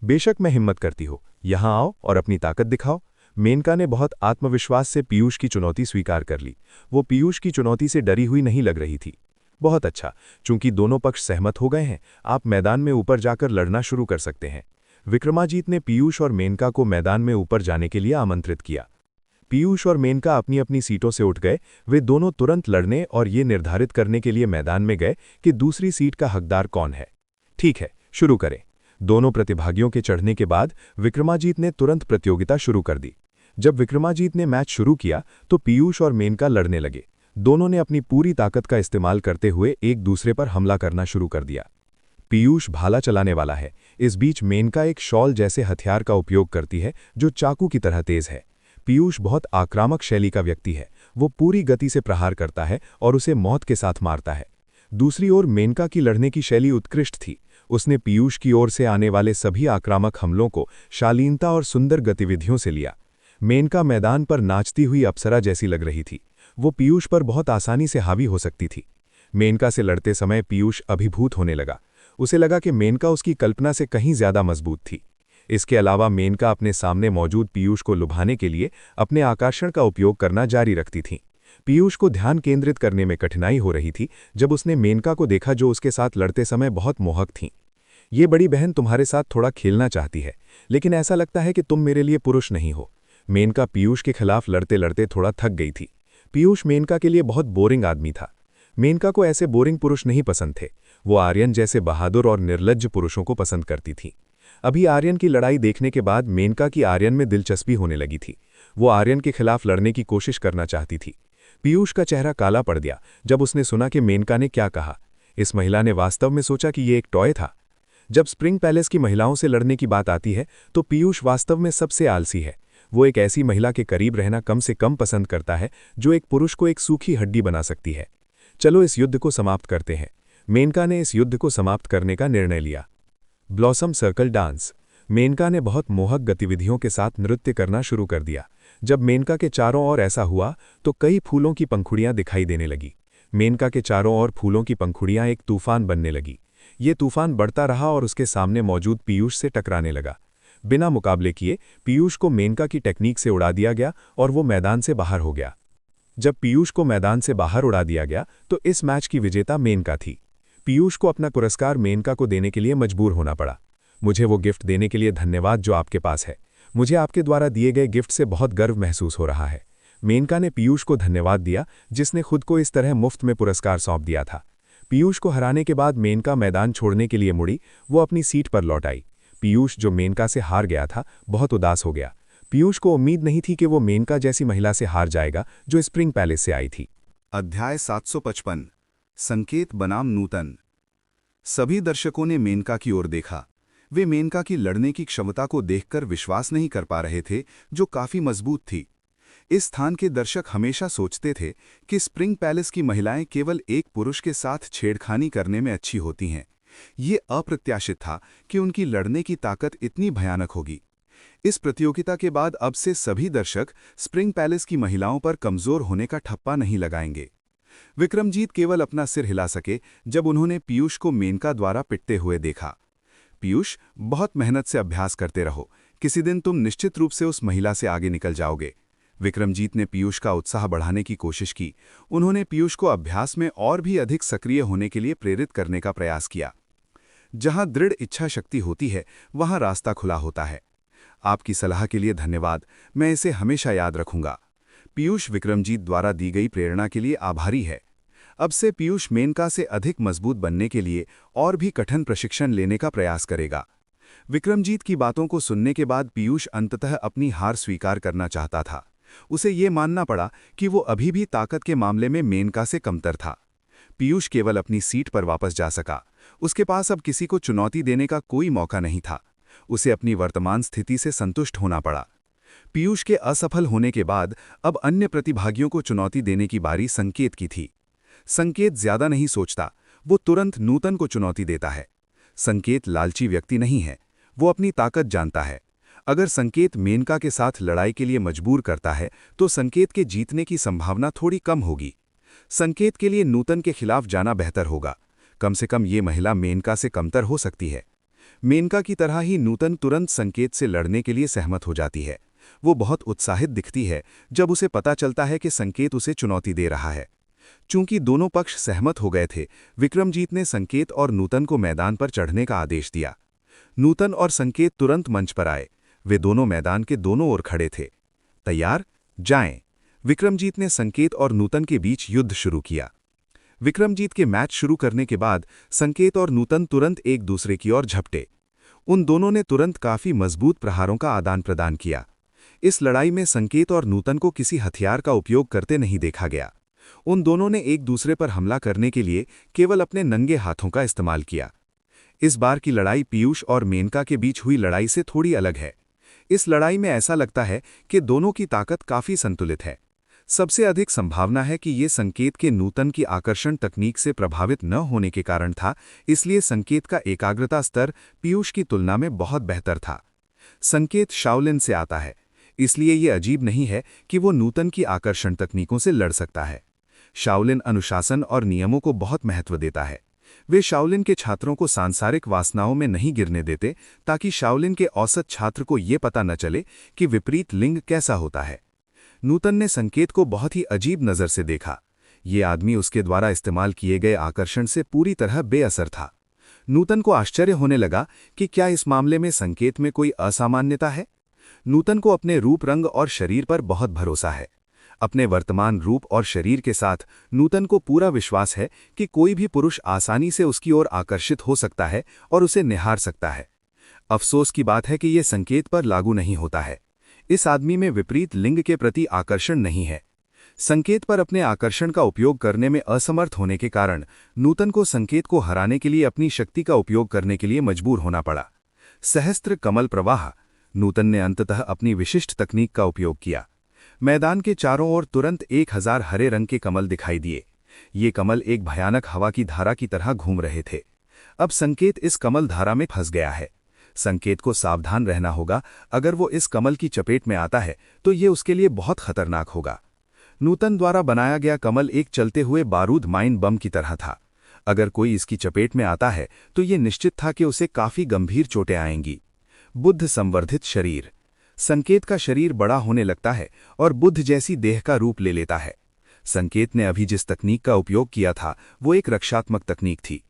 C: बेशक मैं हिम्मत करती हो, यहां आओ और अपनी ताकत दिखाओ। मेनका ने बहुत आत्मविश्वास से पीयूष की चुनौती स्वीकार कर ली। वो पीयूष की चुनौती से डरी हुई नहीं लग रही थी। बहुत अच्छा, चूंकि दोनों पक्ष सहमत हो गए हैं, आप मैदान में ऊपर जाकर लड़ना शुरू कर सकते हैं। विक्रमाजीत ने पीयूष और मेनका को मैदान में ऊपर जाने के लिए आमंत्रित किया। पीयूष और मेनका अपनी अपनी सीटों से उठ गए। वे दोनों तुरंत लड़ने और ये निर्धारित करने के लिए मैदान में गए कि दूसरी सीट का हकदार कौन है। ठीक है, शुरू करें। दोनों प्रतिभागियों के चढ़ने के बाद विक्रमाजीत ने तुरंत प्रतियोगिता शुरू कर दी। जब विक्रमाजीत ने मैच शुरू किया तो पीयूष और मेनका लड़ने लगे। दोनों ने अपनी पूरी ताकत का इस्तेमाल करते हुए एक दूसरे पर हमला करना शुरू कर दिया। पीयूष भाला चलाने वाला है। इस बीच मेनका एक शॉल जैसे हथियार का उपयोग करती है जो चाकू की तरह तेज है। पीयूष बहुत आक्रामक शैली का व्यक्ति है। वो पूरी गति से प्रहार करता है और उसे मौत के साथ मारता है। दूसरी ओर मेनका की लड़ने की शैली उत्कृष्ट थी। उसने पीयूष की ओर से आने वाले सभी आक्रामक हमलों को शालीनता और सुंदर गतिविधियों से लिया। मेनका मैदान पर नाचती हुई अप्सरा जैसी लग रही थी। वो पीयूष पर बहुत आसानी से हावी हो सकती थी। मेनका से लड़ते समय पीयूष अभिभूत होने लगा। उसे लगा कि मेनका उसकी कल्पना से कहीं ज्यादा मजबूत थी। इसके अलावा मेनका अपने सामने मौजूद पीयूष को लुभाने के लिए अपने आकर्षण का उपयोग करना जारी रखती थी। पीयूष को ध्यान केंद्रित करने में कठिनाई हो रही थी जब उसने मेनका को देखा, जो उसके साथ लड़ते समय बहुत मोहक थीं। ये बड़ी बहन तुम्हारे साथ थोड़ा खेलना चाहती है, लेकिन ऐसा लगता है कि तुम मेरे लिए पुरुष नहीं हो। मेनका पीयूष के खिलाफ लड़ते लड़ते थोड़ा थक गई थी। पीयूष मेनका के लिए बहुत बोरिंग आदमी था। मेनका को ऐसे बोरिंग पुरुष नहीं पसंद थे। वो आर्यन जैसे बहादुर और निर्लज्ज पुरुषों को पसंद करती थी। अभी आर्यन की लड़ाई देखने के बाद मेनका की आर्यन में दिलचस्पी होने लगी थी। वो आर्यन के खिलाफ लड़ने की कोशिश करना चाहती थी। पीयूष का चेहरा काला पड़ गया जब उसने सुना कि मेनका ने क्या कहा। इस महिला ने वास्तव में सोचा कि ये एक टॉय था। जब स्प्रिंग पैलेस की महिलाओं से लड़ने की बात आती है तो पीयूष वास्तव में सबसे आलसी है। वो एक ऐसी महिला के करीब रहना कम से कम पसंद करता है जो एक पुरुष को एक सूखी हड्डी बना सकती है। चलो इस युद्ध को समाप्त करते हैं। मेनका ने इस युद्ध को समाप्त करने का निर्णय लिया। Blossom circle dance. मेनका ने बहुत मोहक गतिविधियों के साथ नृत्य करना शुरू कर दिया। जब मेनका के चारों ओर ऐसा हुआ तो कई फूलों की पंखुड़ियां दिखाई देने लगी। मेनका के चारों ओर फूलों की पंखुड़ियां एक तूफान बनने लगी। ये तूफान बढ़ता रहा और उसके सामने मौजूद पीयूष से टकराने लगा। बिना मुकाबले किए पीयूष को मेनका की टेक्निक से उड़ा दिया गया और वो मैदान से बाहर हो गया। जब पीयूष को मैदान से बाहर उड़ा दिया गया तो इस मैच की विजेता मेनका थी। पीयूष को अपना पुरस्कार मेनका को देने के लिए मजबूर होना पड़ा। मुझे वो गिफ्ट देने के लिए धन्यवाद जो आपके पास है। मुझे आपके द्वारा दिए गए गिफ्ट से बहुत गर्व महसूस हो रहा है। मेनका ने पीयूष को धन्यवाद दिया, जिसने खुद को इस तरह मुफ्त में पुरस्कार सौंप दिया था। पीयूष को हराने के बाद मेनका मैदान छोड़ने के लिए मुड़ी। वो अपनी सीट पर लौट आई। पीयूष, जो मेनका से हार गया था, बहुत उदास हो गया। पीयूष को उम्मीद नहीं थी कि वो मेनका जैसी महिला से हार जाएगा जो स्प्रिंग पैलेस से आई थी।
D: अध्याय 755 संकेत बनाम नूतन। सभी दर्शकों ने मेनका की ओर देखा। वे मेनका की लड़ने की क्षमता को देखकर विश्वास नहीं कर पा रहे थे, जो काफी मजबूत थी। इस स्थान के दर्शक हमेशा सोचते थे कि स्प्रिंग पैलेस की महिलाएं केवल एक पुरुष के साथ छेड़खानी करने में अच्छी होती हैं। ये अप्रत्याशित था कि उनकी लड़ने की ताकत इतनी भयानक होगी। इस प्रतियोगिता के बाद अब से सभी दर्शक स्प्रिंग पैलेस की महिलाओं पर कमजोर होने का ठप्पा नहीं लगाएंगे। विक्रमजीत केवल अपना सिर हिला सके जब उन्होंने पीयूष को मेनका द्वारा पिटते हुए देखा। पीयूष, बहुत मेहनत से अभ्यास करते रहो। किसी दिन तुम निश्चित रूप से उस महिला से आगे निकल जाओगे। विक्रमजीत ने पीयूष का उत्साह बढ़ाने की कोशिश की। उन्होंने पीयूष को अभ्यास में और भी अधिक सक्रिय होने के लिए प्रेरित करने का प्रयास किया। जहां दृढ़ इच्छा शक्ति होती है, वहां रास्ता खुला होता है। आपकी सलाह के लिए धन्यवाद, मैं इसे हमेशा याद रखूंगा। पीयूष विक्रमजीत द्वारा दी गई प्रेरणा के लिए आभारी है। अब से पीयूष मेनका से अधिक मजबूत बनने के लिए और भी कठिन प्रशिक्षण लेने का प्रयास करेगा। विक्रमजीत की बातों को सुनने के बाद पीयूष अंततः अपनी हार स्वीकार करना चाहता था। उसे ये मानना पड़ा कि वो अभी भी ताकत के मामले में मेनका से कमतर था। पीयूष केवल अपनी सीट पर वापस जा सका। उसके पास अब किसी को चुनौती देने का कोई मौका नहीं था। उसे अपनी वर्तमान स्थिति से संतुष्ट होना पड़ा। पीयूष के असफल होने के बाद अब अन्य प्रतिभागियों को चुनौती देने की बारी संकेत की थी। संकेत ज्यादा नहीं सोचता, वो तुरंत नूतन को चुनौती देता है। संकेत लालची व्यक्ति नहीं है, वो अपनी ताकत जानता है। अगर संकेत मेनका के साथ लड़ाई के लिए मजबूर करता है तो संकेत के जीतने की संभावना थोड़ी कम होगी। संकेत के लिए नूतन के खिलाफ जाना बेहतर होगा। कम से कम ये महिला मेनका से कमतर हो सकती है। मेनका की तरह ही नूतन तुरंत संकेत से लड़ने के लिए सहमत हो जाती है। वो बहुत उत्साहित दिखती है जब उसे पता चलता है कि संकेत उसे चुनौती दे रहा है। चूंकि दोनों पक्ष सहमत हो गए थे, विक्रमजीत ने संकेत और नूतन को मैदान पर चढ़ने का आदेश दिया। नूतन और संकेत तुरंत मंच पर आए। वे दोनों मैदान के दोनों ओर खड़े थे। तैयार, जाएं। विक्रमजीत ने संकेत और नूतन के बीच युद्ध शुरू किया। विक्रमजीत के मैच शुरू करने के बाद संकेत और नूतन तुरंत एक दूसरे की ओर झपटे। उन दोनों ने तुरंत काफी मजबूत प्रहारों का आदान प्रदान किया। इस लड़ाई में संकेत और नूतन को किसी हथियार का उपयोग करते नहीं देखा गया। उन दोनों ने एक दूसरे पर हमला करने के लिए केवल अपने नंगे हाथों का इस्तेमाल किया। इस बार की लड़ाई पीयूष और मेनका के बीच हुई लड़ाई से थोड़ी अलग है। इस लड़ाई में ऐसा लगता है कि दोनों की ताकत काफी संतुलित है। सबसे अधिक संभावना है कि ये संकेत के नूतन की आकर्षण तकनीक से प्रभावित न होने के कारण था, इसलिए संकेत का एकाग्रता स्तर पीयूष की तुलना में बहुत बेहतर था। संकेत शाओलिन से आता है, इसलिए ये अजीब नहीं है कि वो नूतन की आकर्षण तकनीकों से लड़ सकता है। शाओलिन अनुशासन और नियमों को बहुत महत्व देता है। वे शाओलिन के छात्रों को सांसारिक वासनाओं में नहीं गिरने देते, ताकि शाओलिन के औसत छात्र को ये पता न चले कि विपरीत लिंग कैसा होता है। नूतन ने संकेत को बहुत ही अजीब नज़र से देखा। ये आदमी उसके द्वारा इस्तेमाल किए गए आकर्षण से पूरी तरह बेअसर था। नूतन को आश्चर्य होने लगा कि क्या इस मामले में संकेत में कोई असामान्यता है। नूतन को अपने रूप, रंग और शरीर पर बहुत भरोसा है। अपने वर्तमान रूप और शरीर के साथ नूतन को पूरा विश्वास है कि कोई भी पुरुष आसानी से उसकी ओर आकर्षित हो सकता है और उसे निहार सकता है। अफसोस की बात है कि यह संकेत पर लागू नहीं होता है। इस आदमी में विपरीत लिंग के प्रति आकर्षण नहीं है। संकेत पर अपने आकर्षण का उपयोग करने में असमर्थ होने के कारण नूतन को संकेत को हराने के लिए अपनी शक्ति का उपयोग करने के लिए मजबूर होना पड़ा। सहस्त्र कमल प्रवाह। नूतन ने अंततः अपनी विशिष्ट तकनीक का उपयोग किया। मैदान के चारों ओर तुरंत 1000 हरे रंग के कमल दिखाई दिए। ये कमल एक भयानक हवा की धारा की तरह घूम रहे थे। अब संकेत इस कमल धारा में फंस गया है। संकेत को सावधान रहना होगा। अगर वो इस कमल की चपेट में आता है तो ये उसके लिए बहुत खतरनाक होगा। नूतन द्वारा बनाया गया कमल एक चलते हुए बारूद माइन बम की तरह था। अगर कोई इसकी चपेट में आता है तो ये निश्चित था कि उसे काफी गंभीर चोटें आएंगी। बुद्ध संवर्धित शरीर। संकेत का शरीर बड़ा होने लगता है और बुद्ध जैसी देह का रूप ले लेता है। संकेत ने अभी जिस तकनीक का उपयोग किया था वो एक रक्षात्मक तकनीक थी।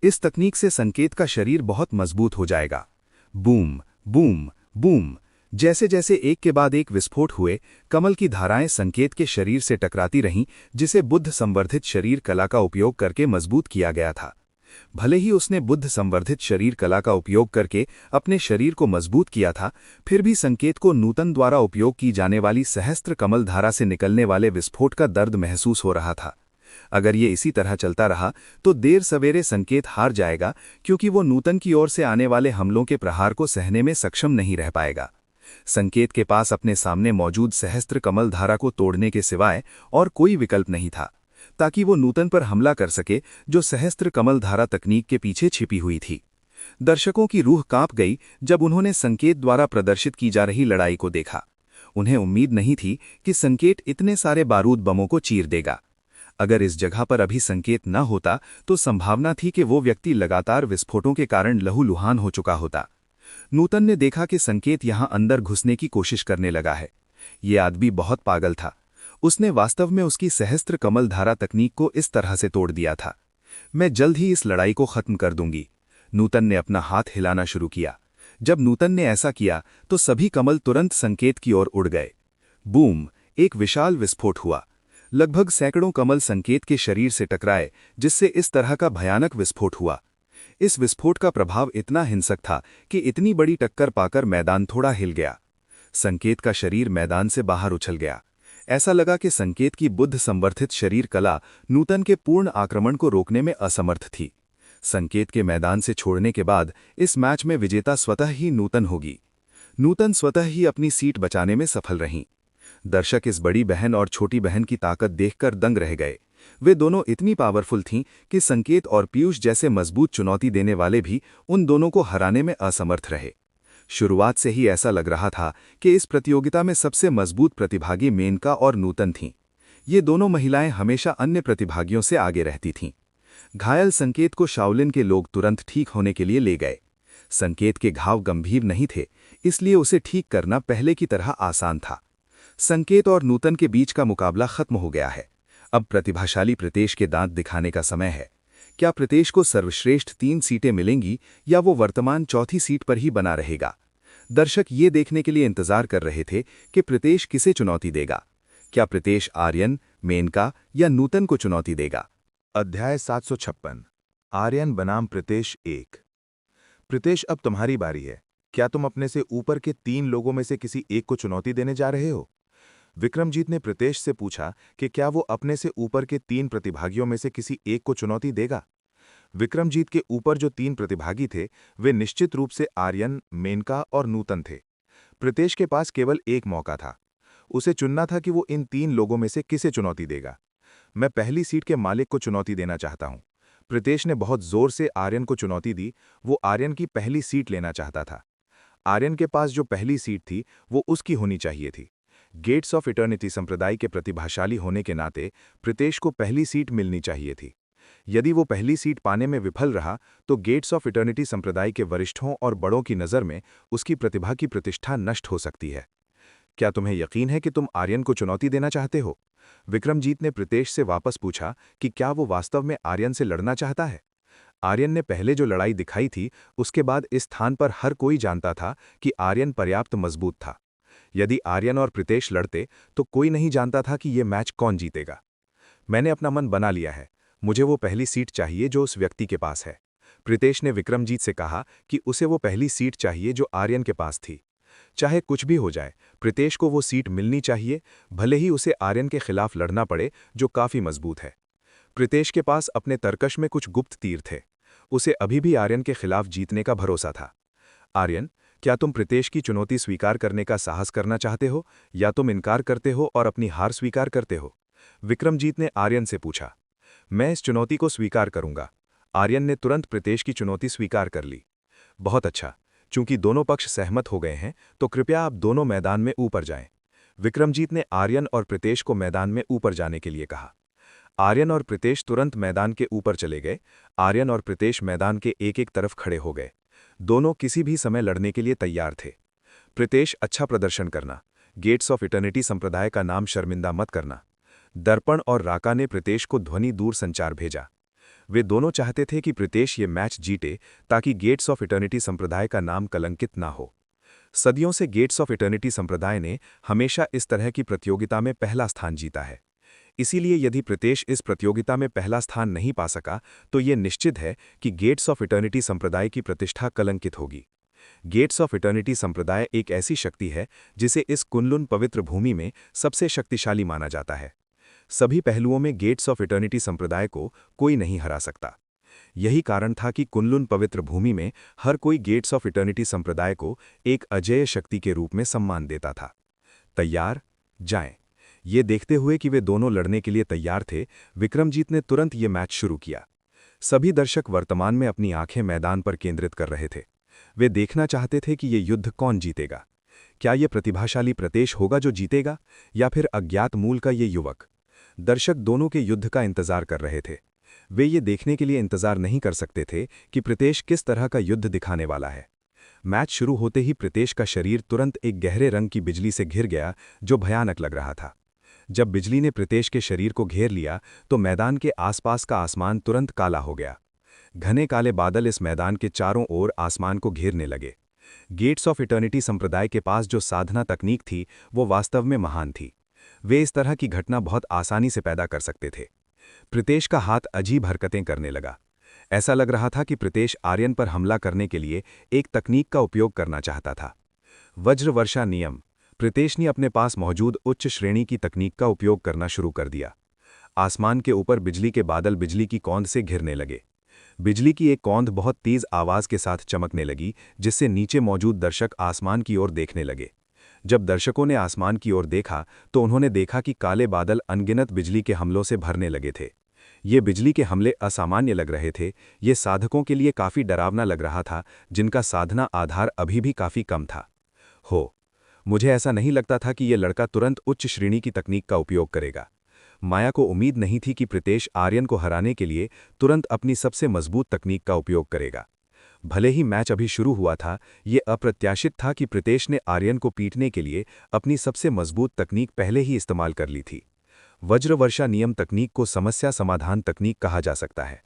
D: इस तकनीक से संकेत का शरीर बहुत मजबूत हो जाएगा। Boom boom boom. जैसे जैसे एक के बाद एक विस्फोट हुए, कमल की धाराएं संकेत के शरीर से टकराती रहीं, जिसे बुद्ध संवर्धित शरीर कला का उपयोग करके मजबूत किया गया था। भले ही उसने बुद्ध संवर्धित शरीर कला का उपयोग करके अपने शरीर को मजबूत किया था, फिर भी संकेत को नूतन द्वारा उपयोग की जाने वाली सहस्त्र कमल धारा से निकलने वाले विस्फोट का दर्द महसूस हो रहा था। अगर ये इसी तरह चलता रहा तो देर सवेरे संकेत हार जाएगा, क्योंकि वो नूतन की ओर से आने वाले हमलों के प्रहार को सहने में सक्षम नहीं रह पाएगा। संकेत के पास अपने सामने मौजूद सहस्त्र कमल धारा को तोड़ने के सिवाय और कोई विकल्प नहीं था, ताकि वो नूतन पर हमला कर सके, जो सहस्त्र कमल धारा तकनीक के पीछे छिपी हुई थी। दर्शकों की रूह कांप गई जब उन्होंने संकेत द्वारा प्रदर्शित की जा रही लड़ाई को देखा। उन्हें उम्मीद नहीं थी कि संकेत इतने सारे बारूद बमों को चीर देगा। अगर इस जगह पर अभी संकेत न होता तो संभावना थी कि वो व्यक्ति लगातार विस्फोटों के कारण लहूलुहान हो चुका होता। नूतन ने देखा कि संकेत यहां अंदर घुसने की कोशिश करने लगा है। ये आदमी बहुत पागल था। उसने वास्तव में उसकी सहस्त्र कमल धारा तकनीक को इस तरह से तोड़ दिया था। मैं जल्द ही इस लड़ाई को खत्म कर दूंगी। नूतन ने अपना हाथ हिलाना शुरू किया। जब नूतन ने ऐसा किया तो सभी कमल तुरंत संकेत की ओर उड़ गए। बूम! एक विशाल विस्फोट हुआ। लगभग सैकड़ों कमल संकेत के शरीर से टकराए, जिससे इस तरह का भयानक विस्फोट हुआ। इस विस्फोट का प्रभाव इतना हिंसक था कि इतनी बड़ी टक्कर पाकर मैदान थोड़ा हिल गया। संकेत का शरीर मैदान से बाहर उछल गया। ऐसा लगा कि संकेत की बुद्ध संवर्धित शरीर कला नूतन के पूर्ण आक्रमण को रोकने में असमर्थ थी। संकेत के मैदान से छोड़ने के बाद इस मैच में विजेता स्वतः ही नूतन होगी। नूतन स्वतः ही अपनी सीट बचाने में सफल रहीं। दर्शक इस बड़ी बहन और छोटी बहन की ताकत देखकर दंग रह गए। वे दोनों इतनी पावरफुल थीं कि संकेत और पीयूष जैसे मजबूत चुनौती देने वाले भी उन दोनों को हराने में असमर्थ रहे। शुरुआत से ही ऐसा लग रहा था कि इस प्रतियोगिता में सबसे मजबूत प्रतिभागी मेनका और नूतन थीं। ये दोनों महिलाएं हमेशा अन्य प्रतिभागियों से आगे रहती थीं। घायल संकेत को शाओलिन के लोग तुरंत ठीक होने के लिए ले गए। संकेत के घाव गंभीर नहीं थे, इसलिए उसे ठीक करना पहले की तरह आसान था। संकेत और नूतन के बीच का मुकाबला खत्म हो गया है। अब प्रतिभाशाली प्रीतेश के दांत दिखाने का समय है। क्या प्रीतेश को सर्वश्रेष्ठ 3 सीटें मिलेंगी या वो वर्तमान चौथी सीट पर ही बना रहेगा? दर्शक ये देखने के लिए इंतजार कर रहे थे कि प्रीतेश किसे चुनौती देगा। क्या प्रीतेश आर्यन, मेनका या नूतन को चुनौती देगा?
C: अध्याय 756 आर्यन बनाम प्रीतेश 1। प्रीतेश, अब तुम्हारी बारी है। क्या तुम अपने से ऊपर के 3 लोगों में से किसी एक को चुनौती देने जा रहे हो? विक्रमजीत ने प्रीतेश से पूछा कि क्या वो अपने से ऊपर के 3 प्रतिभागियों में से किसी एक को चुनौती देगा। विक्रमजीत के ऊपर जो 3 प्रतिभागी थे वे निश्चित रूप से आर्यन, मेनका और नूतन थे। प्रीतेश के पास केवल एक मौका था। उसे चुनना था कि वो इन 3 लोगों में से किसे चुनौती देगा। मैं पहली सीट के मालिक को चुनौती देना चाहता हूं। प्रीतेश ने बहुत जोर से आर्यन को चुनौती दी। वो आर्यन की पहली सीट लेना चाहता था। आर्यन के पास जो पहली सीट थी वो उसकी होनी चाहिए थी। गेट्स ऑफ इटर्निटी संप्रदाय के प्रतिभाशाली होने के नाते प्रीतेश को पहली सीट मिलनी चाहिए थी। यदि वो पहली सीट पाने में विफल रहा तो गेट्स ऑफ इटर्निटी संप्रदाय के वरिष्ठों और बड़ों की नज़र में उसकी प्रतिभा की प्रतिष्ठा नष्ट हो सकती है। क्या तुम्हें यकीन है कि तुम आर्यन को चुनौती देना चाहते हो? विक्रमजीत ने प्रीतेश से वापस पूछा कि क्या वो वास्तव में आर्यन से लड़ना चाहता है। आर्यन ने पहले जो लड़ाई दिखाई थी उसके बाद इस स्थान पर हर कोई जानता था कि आर्यन पर्याप्त मजबूत था। यदि आर्यन और प्रीतेश लड़ते तो कोई नहीं जानता था कि ये मैच कौन जीतेगा। मैंने अपना मन बना लिया है। मुझे वो पहली सीट चाहिए जो उस व्यक्ति के पास है। प्रीतेश ने विक्रमजीत से कहा कि उसे वो पहली सीट चाहिए जो आर्यन के पास थी। चाहे कुछ भी हो जाए, प्रीतेश को वो सीट मिलनी चाहिए, भले ही उसे आर्यन के खिलाफ लड़ना पड़े जो काफी मजबूत है। प्रीतेश के पास अपने तरकश में कुछ गुप्त तीर थे। उसे अभी भी आर्यन के खिलाफ जीतने का भरोसा था। आर्यन, क्या तुम प्रीतेश की चुनौती स्वीकार करने का साहस करना चाहते हो या तुम इनकार करते हो और अपनी हार स्वीकार करते हो? विक्रमजीत ने आर्यन से पूछा। मैं इस चुनौती को स्वीकार करूंगा। आर्यन ने तुरंत प्रीतेश की चुनौती स्वीकार कर ली। बहुत अच्छा, चूंकि दोनों पक्ष सहमत हो गए हैं तो कृपया आप दोनों मैदान में ऊपर जाएं। विक्रमजीत ने आर्यन और प्रीतेश को मैदान में ऊपर जाने के लिए कहा। आर्यन और प्रीतेश तुरंत मैदान के ऊपर चले गए। आर्यन और प्रीतेश मैदान के एक तरफ खड़े हो गए। दोनों किसी भी समय लड़ने के लिए तैयार थे। प्रीतेश, अच्छा प्रदर्शन करना। गेट्स ऑफ इटर्निटी संप्रदाय का नाम शर्मिंदा मत करना। दर्पण और राका ने प्रीतेश को ध्वनि दूर संचार भेजा। वे दोनों चाहते थे कि प्रीतेश ये मैच जीते ताकि गेट्स ऑफ इटर्निटी संप्रदाय का नाम कलंकित ना हो। सदियों से गेट्स ऑफ इटर्निटी संप्रदाय ने हमेशा इस तरह की प्रतियोगिता में पहला स्थान जीता है। इसीलिए यदि प्रीतेश इस प्रतियोगिता में पहला स्थान नहीं पा सका तो ये निश्चित है कि गेट्स ऑफ इटर्निटी संप्रदाय की प्रतिष्ठा कलंकित होगी। गेट्स ऑफ इटर्निटी संप्रदाय एक ऐसी शक्ति है जिसे इस कुनलुन पवित्र भूमि में सबसे शक्तिशाली माना जाता है। सभी पहलुओं में गेट्स ऑफ इटर्निटी संप्रदाय को कोई नहीं हरा सकता। यही कारण था कि कुनलुन पवित्र भूमि में हर कोई गेट्स ऑफ इटर्निटी संप्रदाय को एक अजेय शक्ति के रूप में सम्मान देता था। तैयार, जाएं। ये देखते हुए कि वे दोनों लड़ने के लिए तैयार थे, विक्रमजीत ने तुरंत ये मैच शुरू किया। सभी दर्शक वर्तमान में अपनी आंखें मैदान पर केंद्रित कर रहे थे। वे देखना चाहते थे कि ये युद्ध कौन जीतेगा। क्या ये प्रतिभाशाली प्रीतेश होगा जो जीतेगा या फिर अज्ञात मूल का ये युवक? दर्शक दोनों के युद्ध का इंतजार कर रहे थे। वे ये देखने के लिए इंतजार नहीं कर सकते थे कि प्रीतेश किस तरह का युद्ध दिखाने वाला है। मैच शुरू होते ही प्रीतेश का शरीर तुरंत एक गहरे रंग की बिजली से घिर गया जो भयानक लग रहा था। जब बिजली ने प्रीतेश के शरीर को घेर लिया तो मैदान के आसपास का आसमान तुरंत काला हो गया। घने काले बादल इस मैदान के चारों ओर आसमान को घेरने लगे। गेट्स ऑफ इटर्निटी संप्रदाय के पास जो साधना तकनीक थी वो वास्तव में महान थी। वे इस तरह की घटना बहुत आसानी से पैदा कर सकते थे। प्रीतेश का हाथ अजीब हरकतें करने लगा। ऐसा लग रहा था कि प्रीतेश आर्यन पर हमला करने के लिए एक तकनीक का उपयोग करना चाहता था। वज्र वर्षा नियम। प्रीतेश ने अपने पास मौजूद उच्च श्रेणी की तकनीक का उपयोग करना शुरू कर दिया। आसमान के ऊपर बिजली के बादल बिजली की कौंध से घिरने लगे। बिजली की एक कौंध बहुत तेज आवाज के साथ चमकने लगी, जिससे नीचे मौजूद दर्शक आसमान की ओर देखने लगे। जब दर्शकों ने आसमान की ओर देखा तो उन्होंने देखा कि काले बादल अनगिनत बिजली के हमलों से भरने लगे थे। ये बिजली के हमले असामान्य लग रहे थे, ये साधकों के लिए काफी डरावना लग रहा था, जिनका साधना आधार अभी भी काफी कम था। मुझे ऐसा नहीं लगता था कि ये लड़का तुरंत उच्च श्रेणी की तकनीक का उपयोग करेगा। माया को उम्मीद नहीं थी कि प्रीतेश आर्यन को हराने के लिए तुरंत अपनी सबसे मजबूत तकनीक का उपयोग करेगा। भले ही मैच अभी शुरू हुआ था, ये अप्रत्याशित था कि प्रीतेश ने आर्यन को पीटने के लिए अपनी सबसे मजबूत तकनीक पहले ही इस्तेमाल कर ली थी। वज्रवर्षा नियम तकनीक को समस्या समाधान तकनीक कहा जा सकता है।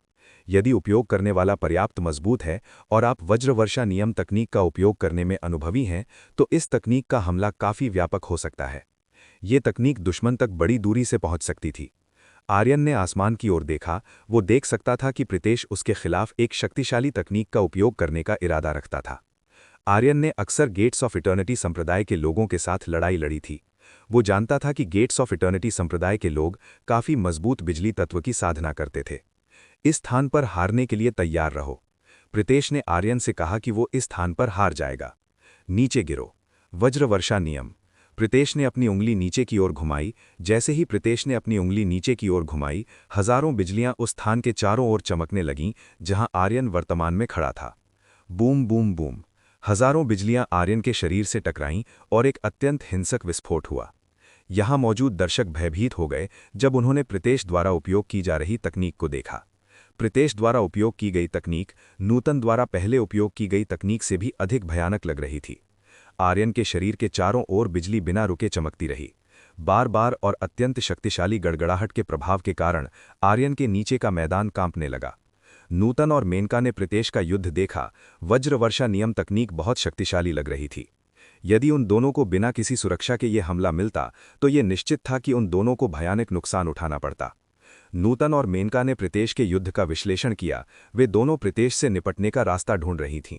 C: यदि उपयोग करने वाला पर्याप्त मजबूत है और आप वज्रवर्षा नियम तकनीक का उपयोग करने में अनुभवी हैं, तो इस तकनीक का हमला काफी व्यापक हो सकता है। ये तकनीक दुश्मन तक बड़ी दूरी से पहुंच सकती थी। आर्यन ने आसमान की ओर देखा। वो देख सकता था कि प्रीतेश उसके खिलाफ एक शक्तिशाली तकनीक का उपयोग करने का इरादा रखता था। आर्यन ने अक्सर गेट्स ऑफ इटर्निटी संप्रदाय के लोगों के साथ लड़ाई लड़ी थी। वो जानता था कि गेट्स ऑफ इटर्निटी संप्रदाय के लोग काफी मजबूत बिजली तत्व की साधना करते थे। इस स्थान पर हारने के लिए तैयार रहो। प्रीतेश ने आर्यन से कहा कि वो इस स्थान पर हार जाएगा। नीचे गिरो। वज्रवर्षा नियम। प्रीतेश ने अपनी उंगली नीचे की ओर घुमाई। जैसे ही प्रीतेश ने अपनी उंगली नीचे की ओर घुमाई, हजारों बिजलियां उस स्थान के चारों ओर चमकने लगीं जहां आर्यन वर्तमान में खड़ा था। Boom boom boom. हजारों बिजलियां आर्यन के शरीर से टकराईं और एक अत्यंत हिंसक विस्फोट हुआ। यहां मौजूद दर्शक भयभीत हो गए जब उन्होंने प्रीतेश द्वारा उपयोग की जा रही तकनीक को देखा। प्रीतेश द्वारा उपयोग की गई तकनीक नूतन द्वारा पहले उपयोग की गई तकनीक से भी अधिक भयानक लग रही थी। आर्यन के शरीर के चारों ओर बिजली बिना रुके चमकती रही। बार बार और अत्यंत शक्तिशाली गड़गड़ाहट के प्रभाव के कारण आर्यन के नीचे का मैदान कांपने लगा। नूतन और मेनका ने प्रीतेश का युद्ध देखा। वज्रवर्षा नियम तकनीक बहुत शक्तिशाली लग रही थी। यदि उन दोनों को बिना किसी सुरक्षा के ये हमला मिलता तो ये निश्चित था कि उन दोनों को भयानक नुकसान उठाना पड़ता। नूतन और मेनका ने प्रीतेश के युद्ध का विश्लेषण किया। वे दोनों प्रीतेश से निपटने का रास्ता ढूंढ रही थीं।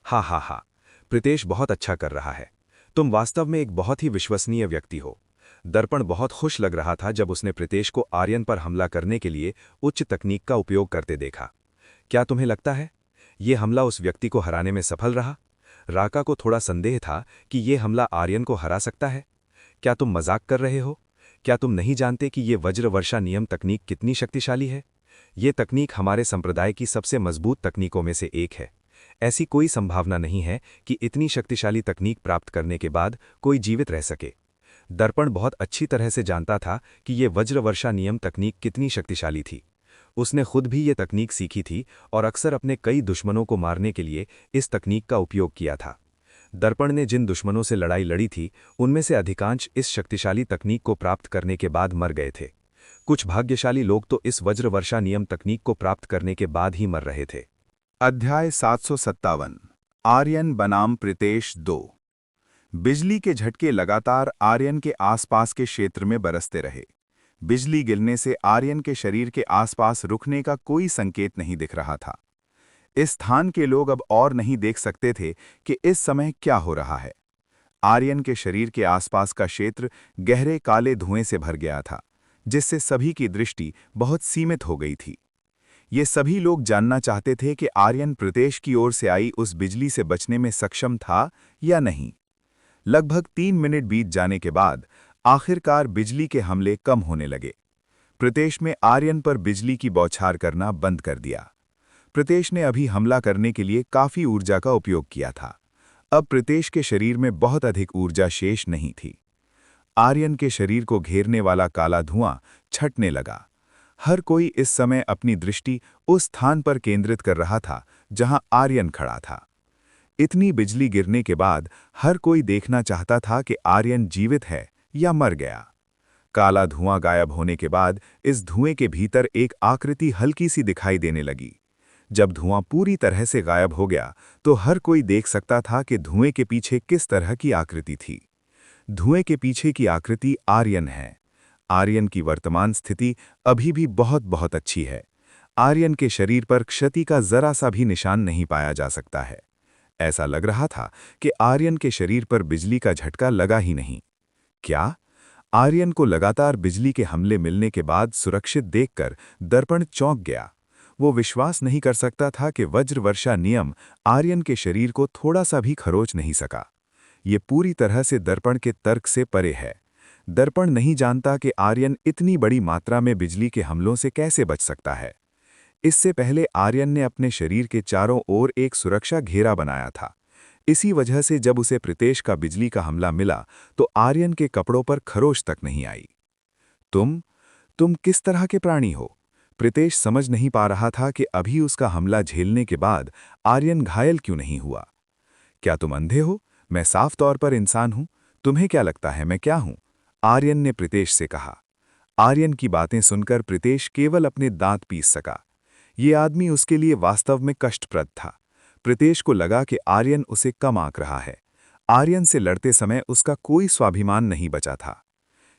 C: हा, प्रीतेश बहुत अच्छा कर रहा है। तुम वास्तव में एक बहुत ही विश्वसनीय व्यक्ति हो। दर्पण बहुत खुश लग रहा था जब उसने प्रीतेश को आर्यन पर हमला करने के लिए उच्च तकनीक का उपयोग करते देखा। क्या तुम्हें लगता है ये हमला उस व्यक्ति को हराने में सफल रहा? राका को थोड़ा संदेह था कि ये हमला आर्यन को हरा सकता है। क्या तुम मजाक कर रहे हो? क्या तुम नहीं जानते कि ये वज्रवर्षा नियम तकनीक कितनी शक्तिशाली है? ये तकनीक हमारे संप्रदाय की सबसे मजबूत तकनीकों में से एक है। ऐसी कोई संभावना नहीं है कि इतनी शक्तिशाली तकनीक प्राप्त करने के बाद कोई जीवित रह सके। दर्पण बहुत अच्छी तरह से जानता था कि ये वज्रवर्षा नियम तकनीक कितनी शक्तिशाली थी। उसने खुद भी ये तकनीक सीखी थी और अक्सर अपने कई दुश्मनों को मारने के लिए इस तकनीक का उपयोग किया था। दर्पण ने जिन दुश्मनों से लड़ाई लड़ी थी, उनमें से अधिकांश इस शक्तिशाली तकनीक को प्राप्त करने के बाद मर गए थे। कुछ भाग्यशाली लोग तो इस वज्रवर्षा नियम तकनीक को प्राप्त करने के बाद ही मर रहे थे।
D: अध्याय 757 आर्यन बनाम प्रीतेश 2। बिजली के झटके लगातार आर्यन के आसपास के क्षेत्र में बरसते रहे। बिजली गिरने से आर्यन के शरीर के आसपास रुकने का कोई संकेत नहीं दिख रहा था। इस स्थान के लोग अब और नहीं देख सकते थे कि इस समय क्या हो रहा है। आर्यन के शरीर के आसपास का क्षेत्र गहरे काले धुएं से भर गया था, जिससे सभी की दृष्टि बहुत सीमित हो गई थी। ये सभी लोग जानना चाहते थे कि आर्यन प्रीतेश की ओर से आई उस बिजली से बचने में सक्षम था या नहीं। लगभग 3 मिनट बीत जाने के बाद आखिरकार बिजली के हमले कम होने लगे। प्रीतेश में आर्यन पर बिजली की बौछार करना बंद कर दिया। प्रीतेश ने अभी हमला करने के लिए काफी ऊर्जा का उपयोग किया था। अब प्रीतेश के शरीर में बहुत अधिक ऊर्जा शेष नहीं थी। आर्यन के शरीर को घेरने वाला काला धुआं छटने लगा। हर कोई इस समय अपनी दृष्टि उस स्थान पर केंद्रित कर रहा था जहां आर्यन खड़ा था। इतनी बिजली गिरने के बाद हर कोई देखना चाहता था कि आर्यन जीवित है या मर गया। काला धुआं गायब होने के बाद इस धुएं के भीतर एक आकृति हल्की सी दिखाई देने लगी। जब धुआं पूरी तरह से गायब हो गया तो हर कोई देख सकता था कि धुएं के पीछे किस तरह की आकृति थी। धुएं के पीछे की आकृति आर्यन है। आर्यन की वर्तमान स्थिति अभी भी बहुत अच्छी है। आर्यन के शरीर पर क्षति का जरा सा भी निशान नहीं पाया जा सकता है। ऐसा लग रहा था कि आर्यन के शरीर पर बिजली का झटका लगा ही नहीं। क्या? आर्यन को लगातार बिजली के हमले मिलने के बाद सुरक्षित देखकर दर्पण चौंक गया।
C: वो विश्वास नहीं कर सकता था कि वज्र वर्षा नियम आर्यन के शरीर को थोड़ा सा भी खरोच नहीं सका। ये पूरी तरह से दर्पण के तर्क से परे है। दर्पण नहीं जानता कि आर्यन इतनी बड़ी मात्रा में बिजली के हमलों से कैसे बच सकता है। इससे पहले आर्यन ने अपने शरीर के चारों ओर एक सुरक्षा घेरा बनाया था। इसी वजह से जब उसे प्रीतेश का बिजली का हमला मिला तो आर्यन के कपड़ों पर खरोच तक नहीं आई। तुम किस तरह के प्राणी हो? प्रीतेश समझ नहीं पा रहा था कि अभी उसका हमला झेलने के बाद आर्यन घायल क्यों नहीं हुआ। क्या तुम अंधे हो? मैं साफ तौर पर इंसान हूं। तुम्हें क्या लगता है मैं क्या हूं? आर्यन ने प्रीतेश से कहा। आर्यन की बातें सुनकर प्रीतेश केवल अपने दांत पीस सका। ये आदमी उसके लिए वास्तव में कष्टप्रद था। प्रीतेश को लगा कि आर्यन उसे कम आंक रहा है। आर्यन से लड़ते समय उसका कोई स्वाभिमान नहीं बचा था।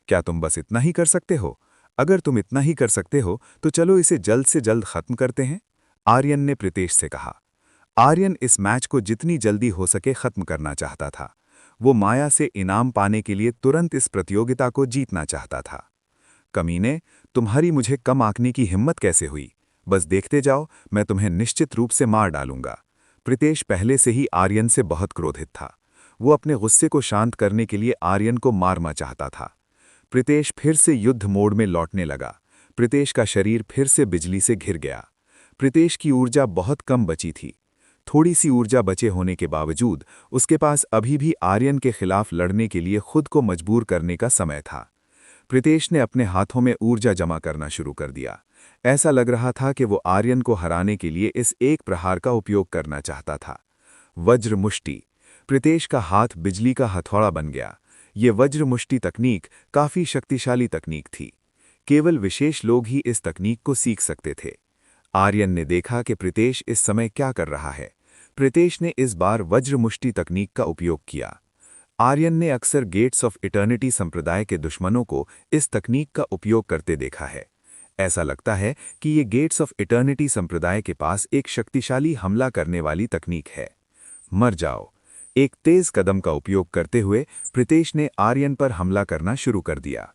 C: क्या तुम बस इतना ही कर सकते हो? अगर तुम इतना ही कर सकते हो तो चलो इसे जल्द से जल्द खत्म करते हैं, आर्यन ने प्रीतेश से कहा। आर्यन इस मैच को जितनी जल्दी हो सके खत्म करना चाहता था। वो माया से इनाम पाने के लिए तुरंत इस प्रतियोगिता को जीतना चाहता था। कमीने, तुम्हारी मुझे कम आंकने की हिम्मत कैसे हुई? बस देखते जाओ, मैं तुम्हें निश्चित रूप से मार डालूंगा। प्रीतेश पहले से ही आर्यन से बहुत क्रोधित था। वो अपने गुस्से को शांत करने के लिए आर्यन को मारना चाहता था। प्रीतेश फिर से युद्ध मोड में लौटने लगा। प्रीतेश का शरीर फिर से बिजली से घिर गया। प्रीतेश की ऊर्जा बहुत कम बची थी। थोड़ी सी ऊर्जा बचे होने के बावजूद उसके पास अभी भी आर्यन के खिलाफ लड़ने के लिए खुद को मजबूर करने का समय था। प्रीतेश ने अपने हाथों में ऊर्जा जमा करना शुरू कर दिया। ऐसा लग रहा था कि वो आर्यन को हराने के लिए इस एक प्रहार का उपयोग करना चाहता था। वज्र मुष्टि। प्रीतेश का हाथ बिजली का हथौड़ा बन गया। ये वज्र मुष्टि तकनीक काफी शक्तिशाली तकनीक थी। केवल विशेष लोग ही इस तकनीक को सीख सकते थे। आर्यन ने देखा कि प्रीतेश इस समय क्या कर रहा है। प्रीतेश ने इस बार वज्र मुष्टि तकनीक का उपयोग किया। आर्यन ने अक्सर गेट्स ऑफ इटर्निटी संप्रदाय के दुश्मनों को इस तकनीक का उपयोग करते देखा है। ऐसा लगता है कि ये गेट्स ऑफ इटर्निटी संप्रदाय के पास एक शक्तिशाली हमला करने वाली तकनीक है। मर जाओ। एक तेज कदम का उपयोग करते हुए प्रीतेश ने आर्यन पर हमला करना शुरू कर दिया।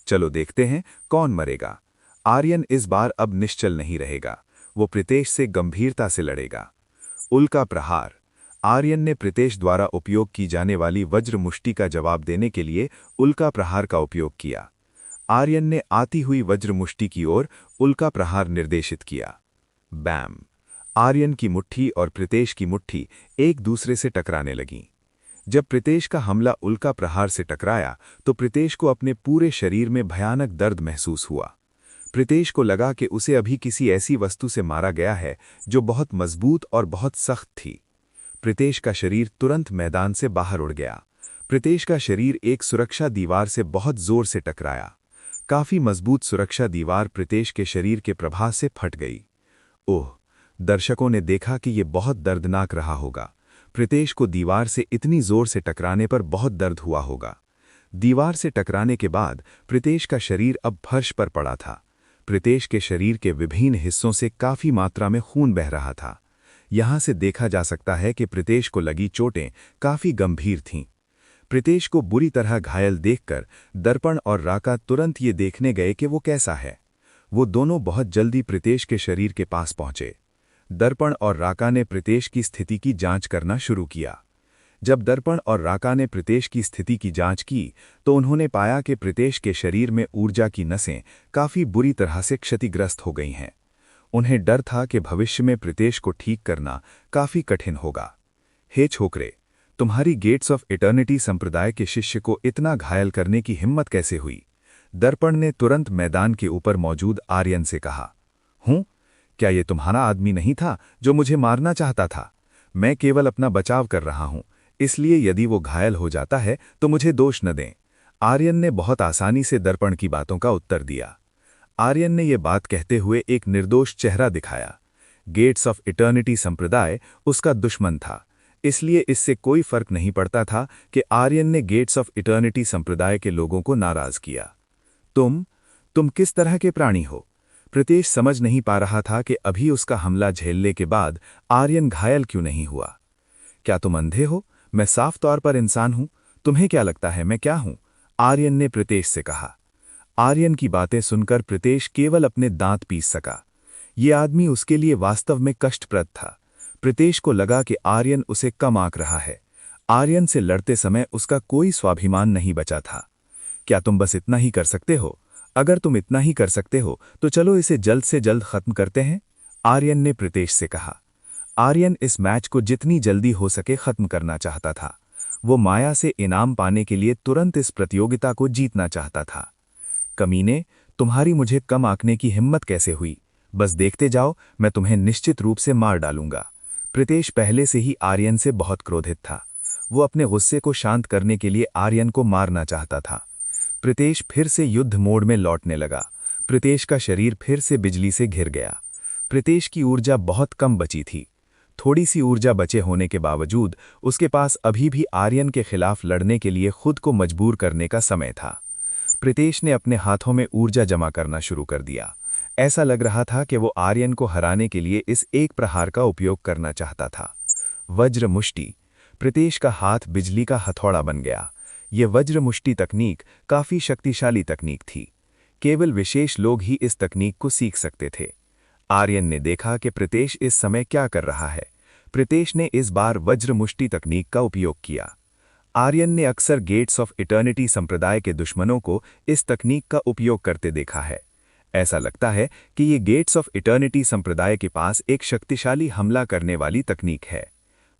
C: चलो देखते हैं कौन मरेगा। आर्यन इस बार अब निश्चल नहीं रहेगा। वो प्रीतेश से गंभीरता से लड़ेगा। उल्का प्रहार। आर्यन ने प्रीतेश द्वारा उपयोग की जाने वाली वज्र मुष्टि का जवाब देने के लिए उल्का प्रहार का उपयोग किया। आर्यन ने आती हुई वज्र मुष्टि की ओर उल्का प्रहार निर्देशित किया। बैम। आर्यन की मुट्ठी और प्रीतेश की मुट्ठी एक दूसरे से टकराने लगीं। जब प्रीतेश का हमला उल्का प्रहार से टकराया तो प्रीतेश को अपने पूरे शरीर में भयानक दर्द महसूस हुआ। प्रीतेश को लगा कि उसे अभी किसी ऐसी वस्तु से मारा गया है जो बहुत मजबूत और बहुत सख्त थी। प्रीतेश का शरीर तुरंत मैदान से बाहर उड़ गया। प्रीतेश का शरीर एक सुरक्षा दीवार से बहुत जोर से टकराया। काफी मजबूत सुरक्षा दीवार प्रीतेश के शरीर के प्रभाव से फट गई। ओह! दर्शकों ने देखा कि यह बहुत दर्दनाक रहा होगा। प्रीतेश को दीवार से इतनी जोर से टकराने पर बहुत दर्द हुआ होगा। दीवार से टकराने के बाद प्रीतेश का शरीर अब फर्श पर पड़ा था। प्रीतेश के शरीर के विभिन्न हिस्सों से काफी मात्रा में खून बह रहा था। यहां से देखा जा सकता है कि प्रीतेश को लगी चोटें काफी गंभीर थीं। प्रीतेश को बुरी तरह घायल देखकर दर्पण और राका तुरंत ये देखने गए कि वो कैसा है। वो दोनों बहुत जल्दी प्रीतेश के शरीर के पास पहुंचे। दर्पण और राका ने प्रीतेश की स्थिति की जांच करना शुरू किया। जब दर्पण और राका ने प्रीतेश की स्थिति की जांच की तो उन्होंने पाया कि प्रीतेश के शरीर में ऊर्जा की नसें काफी बुरी तरह से क्षतिग्रस्त हो गई हैं। उन्हें डर था कि भविष्य में प्रीतेश को ठीक करना काफी कठिन होगा। हे छोकरे, तुम्हारी गेट्स ऑफ इटर्निटी संप्रदाय के शिष्य को इतना घायल करने की हिम्मत कैसे हुई? दर्पण ने तुरंत मैदान के ऊपर मौजूद आर्यन से कहा। क्या ये तुम्हारा आदमी नहीं था जो मुझे मारना चाहता था? मैं केवल अपना बचाव कर रहा हूं, इसलिए यदि वो घायल हो जाता है तो मुझे दोष न दें। आर्यन ने बहुत आसानी से दर्पण की बातों का उत्तर दिया। आर्यन ने ये बात कहते हुए एक निर्दोष चेहरा दिखाया। गेट्स ऑफ इटर्निटी संप्रदाय उसका दुश्मन था, इसलिए इससे कोई फर्क नहीं पड़ता था कि आर्यन ने गेट्स ऑफ इटर्निटी संप्रदाय के लोगों को नाराज किया। तुम किस तरह के प्राणी हो? प्रीतेश समझ नहीं पा रहा था कि अभी उसका हमला झेलने के बाद आर्यन घायल क्यों नहीं हुआ। क्या तुम अंधे हो? मैं साफ तौर पर इंसान हूं। तुम्हें क्या लगता है मैं क्या हूं? आर्यन ने प्रीतेश से कहा। आर्यन की बातें सुनकर प्रीतेश केवल अपने दांत पीस सका। ये आदमी उसके लिए वास्तव में कष्टप्रद था। प्रीतेश को लगा कि आर्यन उसे कम आंक रहा है। आर्यन से लड़ते समय उसका कोई स्वाभिमान नहीं बचा था। क्या तुम बस इतना ही कर सकते हो? अगर तुम इतना ही कर सकते हो तो चलो इसे जल्द से जल्द खत्म करते हैं, आर्यन ने प्रीतेश से कहा। आर्यन इस मैच को जितनी जल्दी हो सके खत्म करना चाहता था। वो माया से इनाम पाने के लिए तुरंत इस प्रतियोगिता को जीतना चाहता था। कमीने, तुम्हारी मुझे कम आंकने की हिम्मत कैसे हुई? बस देखते जाओ, मैं तुम्हें निश्चित रूप से मार डालूंगा। प्रीतेश पहले से ही आर्यन से बहुत क्रोधित था। वो अपने गुस्से को शांत करने के लिए आर्यन को मारना चाहता था। प्रीतेश फिर से युद्ध मोड में लौटने लगा। प्रीतेश का शरीर फिर से बिजली से घिर गया। प्रीतेश की ऊर्जा बहुत कम बची थी। थोड़ी सी ऊर्जा बचे होने के बावजूद उसके पास अभी भी आर्यन के खिलाफ लड़ने के लिए खुद को मजबूर करने का समय था। प्रीतेश ने अपने हाथों में ऊर्जा जमा करना शुरू कर दिया। ऐसा लग रहा था कि वो आर्यन को हराने के लिए इस एक प्रहार का उपयोग करना चाहता था। वज्र मुष्टि। प्रीतेश का हाथ बिजली का हथौड़ा बन गया। ये वज्र मुष्टि तकनीक काफी शक्तिशाली तकनीक थी। केवल विशेष लोग ही इस तकनीक को सीख सकते थे। आर्यन ने देखा कि प्रीतेश इस समय क्या कर रहा है। प्रीतेश ने इस बार वज्र मुष्टि तकनीक का उपयोग किया। आर्यन ने अक्सर गेट्स ऑफ इटर्निटी संप्रदाय के दुश्मनों को इस तकनीक का उपयोग करते देखा है। ऐसा लगता है कि ये गेट्स ऑफ इटर्निटी संप्रदाय के पास एक शक्तिशाली हमला करने वाली तकनीक है।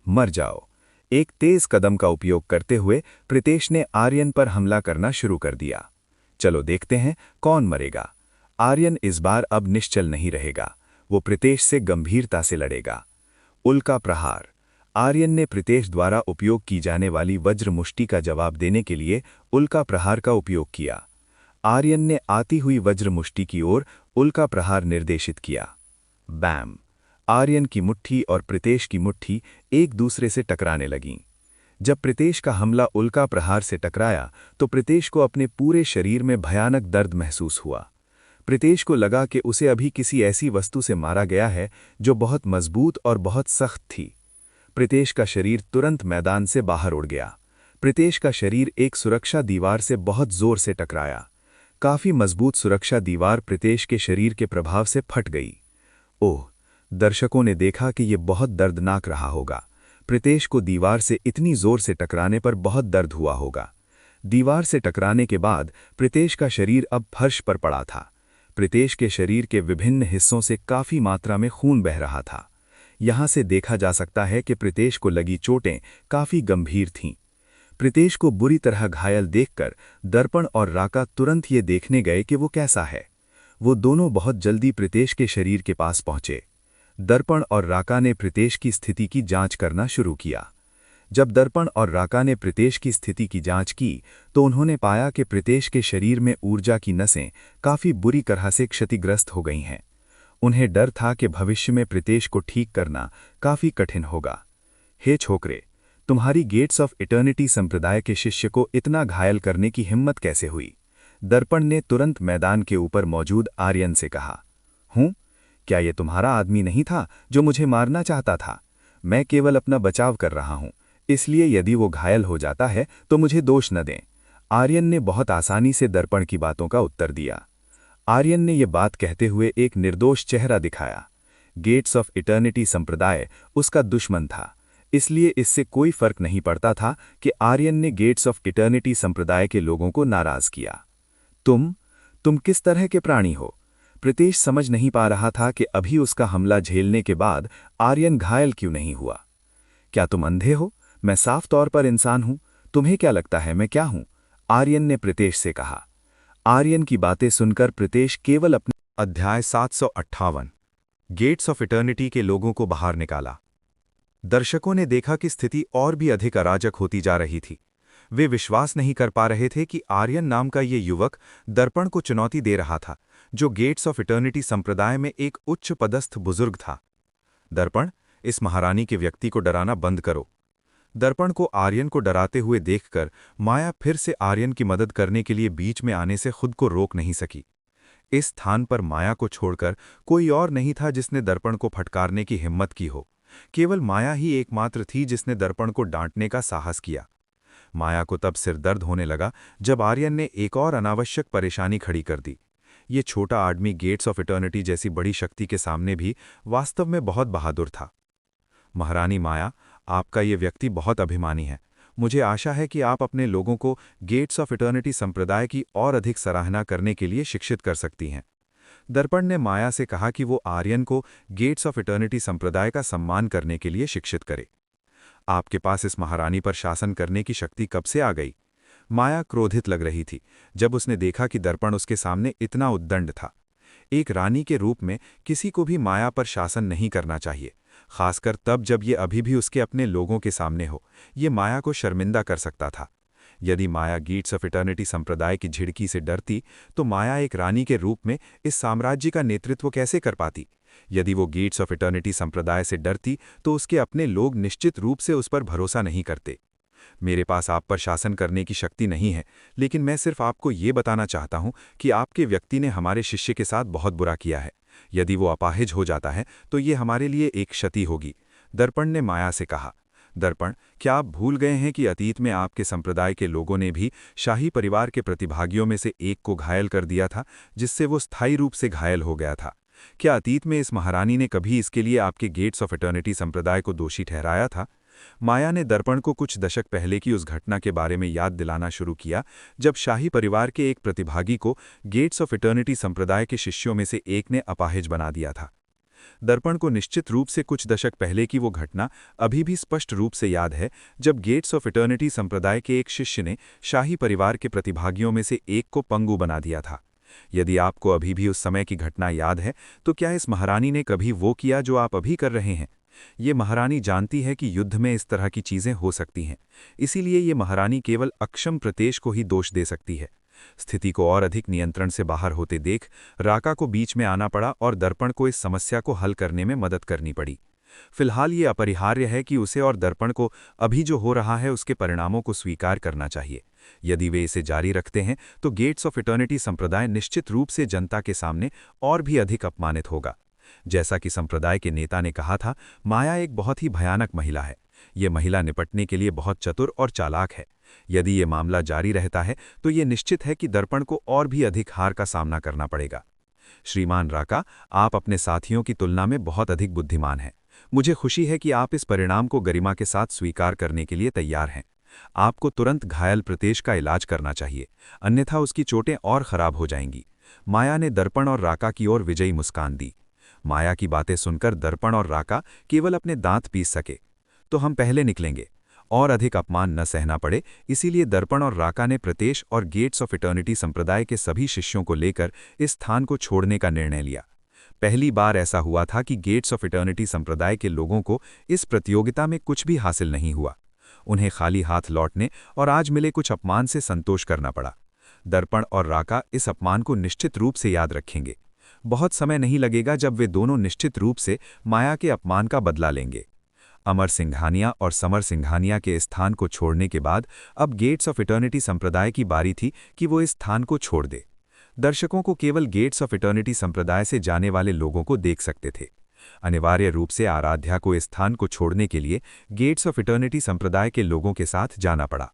C: मर जाओ। एक तेज कदम का उपयोग करते हुए प्रीतेश ने आर्यन पर हमला करना शुरू कर दिया। चलो देखते हैं कौन मरेगा। आर्यन इस बार अब निश्चल नहीं रहेगा। वो प्रीतेश से गंभीरता से लड़ेगा। उल्का प्रहार। आर्यन ने प्रीतेश द्वारा उपयोग की जाने वाली वज्र मुष्टि का जवाब देने के लिए उल्का प्रहार का उपयोग किया। आर्यन ने आती हुई वज्र मुष्टि की ओर उल्का प्रहार निर्देशित किया। बैम। आर्यन की मुट्ठी और प्रीतेश की मुट्ठी एक दूसरे से टकराने लगीं। जब प्रीतेश का हमला उल्का प्रहार से टकराया तो प्रीतेश को अपने पूरे शरीर में भयानक दर्द महसूस हुआ। प्रीतेश को लगा कि उसे अभी किसी ऐसी वस्तु से मारा गया है जो बहुत मजबूत और बहुत सख्त थी। प्रीतेश का शरीर तुरंत मैदान से बाहर उड़ गया। प्रीतेश का शरीर एक सुरक्षा दीवार से बहुत जोर से टकराया। काफी मजबूत सुरक्षा दीवार प्रीतेश के शरीर के प्रभाव से फट गई। ओह! दर्शकों ने देखा कि यह बहुत दर्दनाक रहा होगा। प्रीतेश को दीवार से इतनी जोर से टकराने पर बहुत दर्द हुआ होगा। दीवार से टकराने के बाद प्रीतेश का शरीर अब फर्श पर पड़ा था। प्रीतेश के शरीर के विभिन्न हिस्सों से काफी मात्रा में खून बह रहा था। यहां से देखा जा सकता है कि प्रीतेश को लगी चोटें काफी गंभीर थीं। प्रीतेश को बुरी तरह घायल देखकर दर्पण और राका तुरंत ये देखने गए कि वो कैसा है। वो दोनों बहुत जल्दी प्रीतेश के शरीर के पास पहुंचे। दर्पण और राका ने प्रीतेश की स्थिति की जांच करना शुरू किया। जब दर्पण और राका ने प्रीतेश की स्थिति की जांच की तो उन्होंने पाया कि प्रीतेश के शरीर में ऊर्जा की नसें काफी बुरी तरह से क्षतिग्रस्त हो गई हैं। उन्हें डर था कि भविष्य में प्रीतेश को ठीक करना काफी कठिन होगा। हे छोकरे, तुम्हारी गेट्स ऑफ इटर्निटी संप्रदाय के शिष्य को इतना घायल करने की हिम्मत कैसे हुई? दर्पण ने तुरंत मैदान के ऊपर मौजूद आर्यन से कहा। हूं? क्या यह तुम्हारा आदमी नहीं था जो मुझे मारना चाहता था? मैं केवल अपना बचाव कर रहा हूं, इसलिए यदि वो घायल हो जाता है तो मुझे दोष न दें। आर्यन ने बहुत आसानी से दर्पण की बातों का उत्तर दिया। आर्यन ने यह बात कहते हुए एक निर्दोष चेहरा दिखाया। गेट्स ऑफ इटर्निटी संप्रदाय उसका दुश्मन था, इसलिए इससे कोई फर्क नहीं पड़ता था कि आर्यन ने गेट्स ऑफ इटर्निटी संप्रदाय के लोगों को नाराज किया। तुम किस तरह के प्राणी हो? प्रीतेश समझ नहीं पा रहा था कि अभी उसका हमला झेलने के बाद आर्यन घायल क्यों नहीं हुआ। क्या तुम अंधे हो? मैं साफ तौर पर इंसान हूं। तुम्हें क्या लगता है मैं क्या हूं? आर्यन ने प्रीतेश से कहा। आर्यन की बातें सुनकर प्रीतेश केवल अपने अध्याय 758 गेट्स ऑफ इटर्निटी के लोगों को बाहर निकाला। दर्शकों ने देखा कि स्थिति और भी अधिक अराजक होती जा रही थी। वे विश्वास नहीं कर पा रहे थे कि आर्यन नाम का ये युवक दर्पण को चुनौती दे रहा था, जो गेट्स ऑफ इटर्निटी संप्रदाय में एक उच्च पदस्थ बुजुर्ग था। दर्पण, इस महारानी के व्यक्ति को डराना बंद करो। दर्पण को आर्यन को डराते हुए देखकर माया फिर से आर्यन की मदद करने के लिए बीच में आने से खुद को रोक नहीं सकी। इस स्थान पर माया को छोड़कर कोई और नहीं था जिसने दर्पण को फटकारने की हिम्मत की हो। केवल माया ही एकमात्र थी जिसने दर्पण को डांटने का साहस किया। माया को तब सिरदर्द होने लगा जब आर्यन ने एक और अनावश्यक परेशानी खड़ी कर दी। ये छोटा आदमी गेट्स ऑफ इटर्निटी जैसी बड़ी शक्ति के सामने भी वास्तव में बहुत बहादुर था। महारानी माया, आपका ये व्यक्ति बहुत अभिमानी है। मुझे आशा है कि आप अपने लोगों को गेट्स ऑफ इटर्निटी संप्रदाय की और अधिक सराहना करने के लिए शिक्षित कर सकती हैं। दर्पण ने माया से कहा कि वो आर्यन को गेट्स ऑफ इटर्निटी संप्रदाय का सम्मान करने के लिए शिक्षित करे। आपके पास इस महारानी पर शासन करने की शक्ति कब से आ गई? माया क्रोधित लग रही थी जब उसने देखा कि दर्पण उसके सामने इतना उद्दंड था। एक रानी के रूप में किसी को भी माया पर शासन नहीं करना चाहिए, खासकर तब जब ये अभी भी उसके अपने लोगों के सामने हो। ये माया को शर्मिंदा कर सकता था। यदि माया गेट्स ऑफ इटर्निटी संप्रदाय की झिड़की से डरती तो माया एक रानी के रूप में इस साम्राज्य का नेतृत्व कैसे कर पाती? यदि वो गेट्स ऑफ इटर्निटी संप्रदाय से डरती तो उसके अपने लोग निश्चित रूप से उस पर भरोसा नहीं करते। मेरे पास आप पर शासन करने की शक्ति नहीं है, लेकिन मैं सिर्फ आपको ये बताना चाहता हूं कि आपके व्यक्ति ने हमारे शिष्य के साथ बहुत बुरा किया है। यदि वो अपाहिज हो जाता है तो ये हमारे लिए एक क्षति होगी, दर्पण ने माया से कहा। दर्पण, क्या आप भूल गए हैं कि अतीत में आपके संप्रदाय के लोगों ने भी शाही परिवार के प्रतिभागियों में से एक को घायल कर दिया था, जिससे वो स्थायी रूप से घायल हो गया था? क्या अतीत में इस महारानी ने कभी इसके लिए आपके गेट्स ऑफ इटर्निटी संप्रदाय को दोषी ठहराया था? माया ने दर्पण को कुछ दशक पहले की उस घटना के बारे में याद दिलाना शुरू किया जब शाही परिवार के एक प्रतिभागी को गेट्स ऑफ इटर्निटी संप्रदाय के शिष्यों में से एक ने अपाहिज बना दिया था। दर्पण को निश्चित रूप से कुछ दशक पहले की वो घटना अभी भी स्पष्ट रूप से याद है जब गेट्स ऑफ इटर्निटी संप्रदाय के एक शिष्य ने शाही परिवार के प्रतिभागियों में से एक को पंगु बना दिया था। यदि आपको अभी भी उस समय की घटना याद है तो क्या इस महारानी ने कभी वो किया जो आप अभी कर रहे हैं? ये महारानी जानती है कि युद्ध में इस तरह की चीजें हो सकती हैं, इसीलिए ये महारानी केवल अक्षम प्रदेश को ही दोष दे सकती है। स्थिति को और अधिक नियंत्रण से बाहर होते देख राका को बीच में आना पड़ा और दर्पण को इस समस्या को हल करने में मदद करनी पड़ी। फिलहाल ये अपरिहार्य है कि उसे और दर्पण को अभी जो हो रहा है उसके परिणामों को स्वीकार करना चाहिए। यदि वे इसे जारी रखते हैं तो गेट्स ऑफ इटर्निटी संप्रदाय निश्चित रूप से जनता के सामने और भी अधिक अपमानित होगा। जैसा कि संप्रदाय के नेता ने कहा था, माया एक बहुत ही भयानक महिला है। ये महिला निपटने के लिए बहुत चतुर और चालाक है। यदि ये मामला जारी रहता है तो ये निश्चित है कि दर्पण को और भी अधिक हार का सामना करना पड़ेगा। श्रीमान राका, आप अपने साथियों की तुलना में बहुत अधिक बुद्धिमान हैं। मुझे खुशी है कि आप इस परिणाम को गरिमा के साथ स्वीकार करने के लिए तैयार हैं। आपको तुरंत घायल प्रदेश का इलाज करना चाहिए, अन्यथा उसकी चोटें और खराब हो जाएंगी। माया ने दर्पण और राका की ओर विजयी मुस्कान दी। माया की बातें सुनकर दर्पण और राका केवल अपने दांत पीस सके। तो हम पहले निकलेंगे, और अधिक अपमान न सहना पड़े, इसीलिए दर्पण और राका ने प्रदेश और गेट्स ऑफ इटर्निटी संप्रदाय के सभी शिष्यों को लेकर इस स्थान को छोड़ने का निर्णय लिया। पहली बार ऐसा हुआ था कि गेट्स ऑफ इटर्निटी संप्रदाय के लोगों को इस प्रतियोगिता में कुछ भी हासिल नहीं हुआ। उन्हें खाली हाथ लौटने और आज मिले कुछ अपमान से संतोष करना पड़ा। दर्पण और राका इस अपमान को निश्चित रूप से याद रखेंगे। बहुत समय नहीं लगेगा जब वे दोनों निश्चित रूप से माया के अपमान का बदला लेंगे। अमर सिंघानिया और समर सिंघानिया के स्थान को छोड़ने के बाद अब गेट्स ऑफ इटर्निटी संप्रदाय की बारी थी कि वो इस स्थान को छोड़ दे। दर्शकों को केवल गेट्स ऑफ इटर्निटी संप्रदाय से जाने वाले लोगों को देख सकते थे। अनिवार्य रूप से आराध्या को इस स्थान को छोड़ने के लिए गेट्स ऑफ इटर्निटी संप्रदाय के लोगों के साथ जाना पड़ा।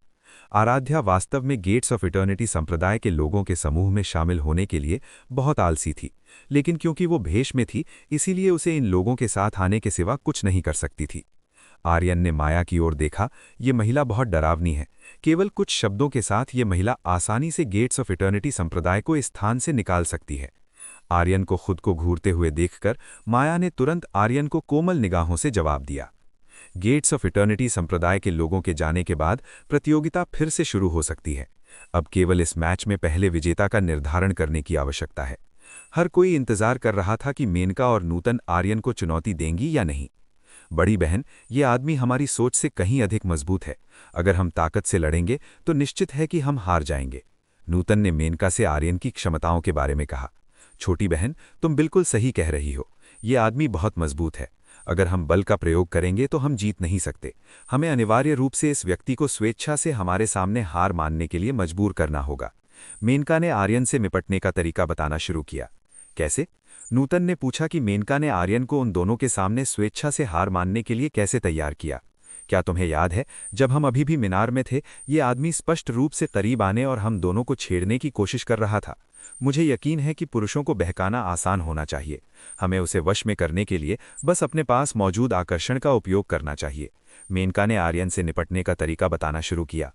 C: आराध्या वास्तव में गेट्स ऑफ इटर्निटी संप्रदाय के लोगों के समूह में शामिल होने के लिए बहुत आलसी थी, लेकिन क्योंकि वो भेष में थी इसीलिए उसे इन लोगों के साथ आने के सिवा कुछ नहीं कर सकती थी। आर्यन ने माया की ओर देखा। ये महिला बहुत डरावनी है। केवल कुछ शब्दों के साथ ये महिला आसानी से गेट्स ऑफ इटर्निटी संप्रदाय को इस स्थान से निकाल सकती है। आर्यन को खुद को घूरते हुए देखकर माया ने तुरंत आर्यन को कोमल निगाहों से जवाब दिया। गेट्स ऑफ इटर्निटी संप्रदाय के लोगों के जाने के बाद प्रतियोगिता फिर से शुरू हो सकती है। अब केवल इस मैच में पहले विजेता का निर्धारण करने की आवश्यकता है। हर कोई इंतजार कर रहा था कि मेनका और नूतन आर्यन को चुनौती देंगी या नहीं। बड़ी बहन, ये आदमी हमारी सोच से कहीं अधिक मजबूत है। अगर हम ताकत से लड़ेंगे तो निश्चित है कि हम हार जाएंगे। नूतन ने मेनका से आर्यन की क्षमताओं के बारे में कहा। छोटी बहन, तुम बिल्कुल सही कह रही हो। ये आदमी बहुत मजबूत है। अगर हम बल का प्रयोग करेंगे तो हम जीत नहीं सकते। हमें अनिवार्य रूप से इस व्यक्ति को स्वेच्छा से हमारे सामने हार मानने के लिए मजबूर करना होगा। मेनका ने आर्यन से निपटने का तरीका बताना शुरू किया। कैसे? नूतन ने पूछा कि मेनका ने आर्यन को उन दोनों के सामने स्वेच्छा से हार मानने के लिए कैसे तैयार किया। क्या तुम्हें याद है, जब हम अभी भी मीनार में थे, ये आदमी स्पष्ट रूप से करीब आने और हम दोनों को छेड़ने की कोशिश कर रहा था। मुझे यकीन है कि पुरुषों को बहकाना आसान होना चाहिए। हमें उसे वश में करने के लिए बस अपने पास मौजूद आकर्षण का उपयोग करना चाहिए। मेनका ने आर्यन से निपटने का तरीका बताना शुरू किया।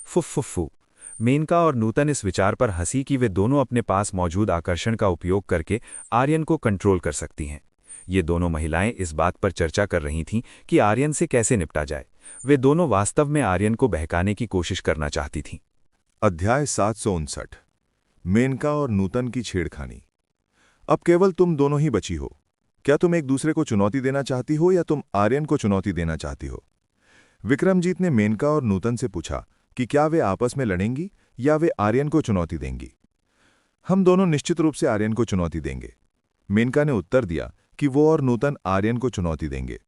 C: फुफ्फुफ्फू। मेनका और नूतन इस विचार पर हंसी कि वे दोनों अपने पास मौजूद आकर्षण का उपयोग करके आर्यन को कंट्रोल कर सकती हैं। ये दोनों महिलाएं इस बात पर चर्चा कर रही थीं कि आर्यन से कैसे निपटा जाए। वे दोनों वास्तव में आर्यन को बहकाने की कोशिश करना चाहती थीं।
E: अध्याय 759। मेनका और नूतन की छेड़खानी। अब केवल तुम दोनों ही बची हो। क्या तुम एक दूसरे को चुनौती देना चाहती हो या तुम आर्यन को चुनौती देना चाहती हो? विक्रमजीत ने मेनका और नूतन से पूछा कि क्या वे आपस में लड़ेंगी या वे आर्यन को चुनौती देंगी। हम दोनों निश्चित रूप से आर्यन को चुनौती देंगे। मेनका ने उत्तर दिया कि वो और नूतन आर्यन को चुनौती देंगे।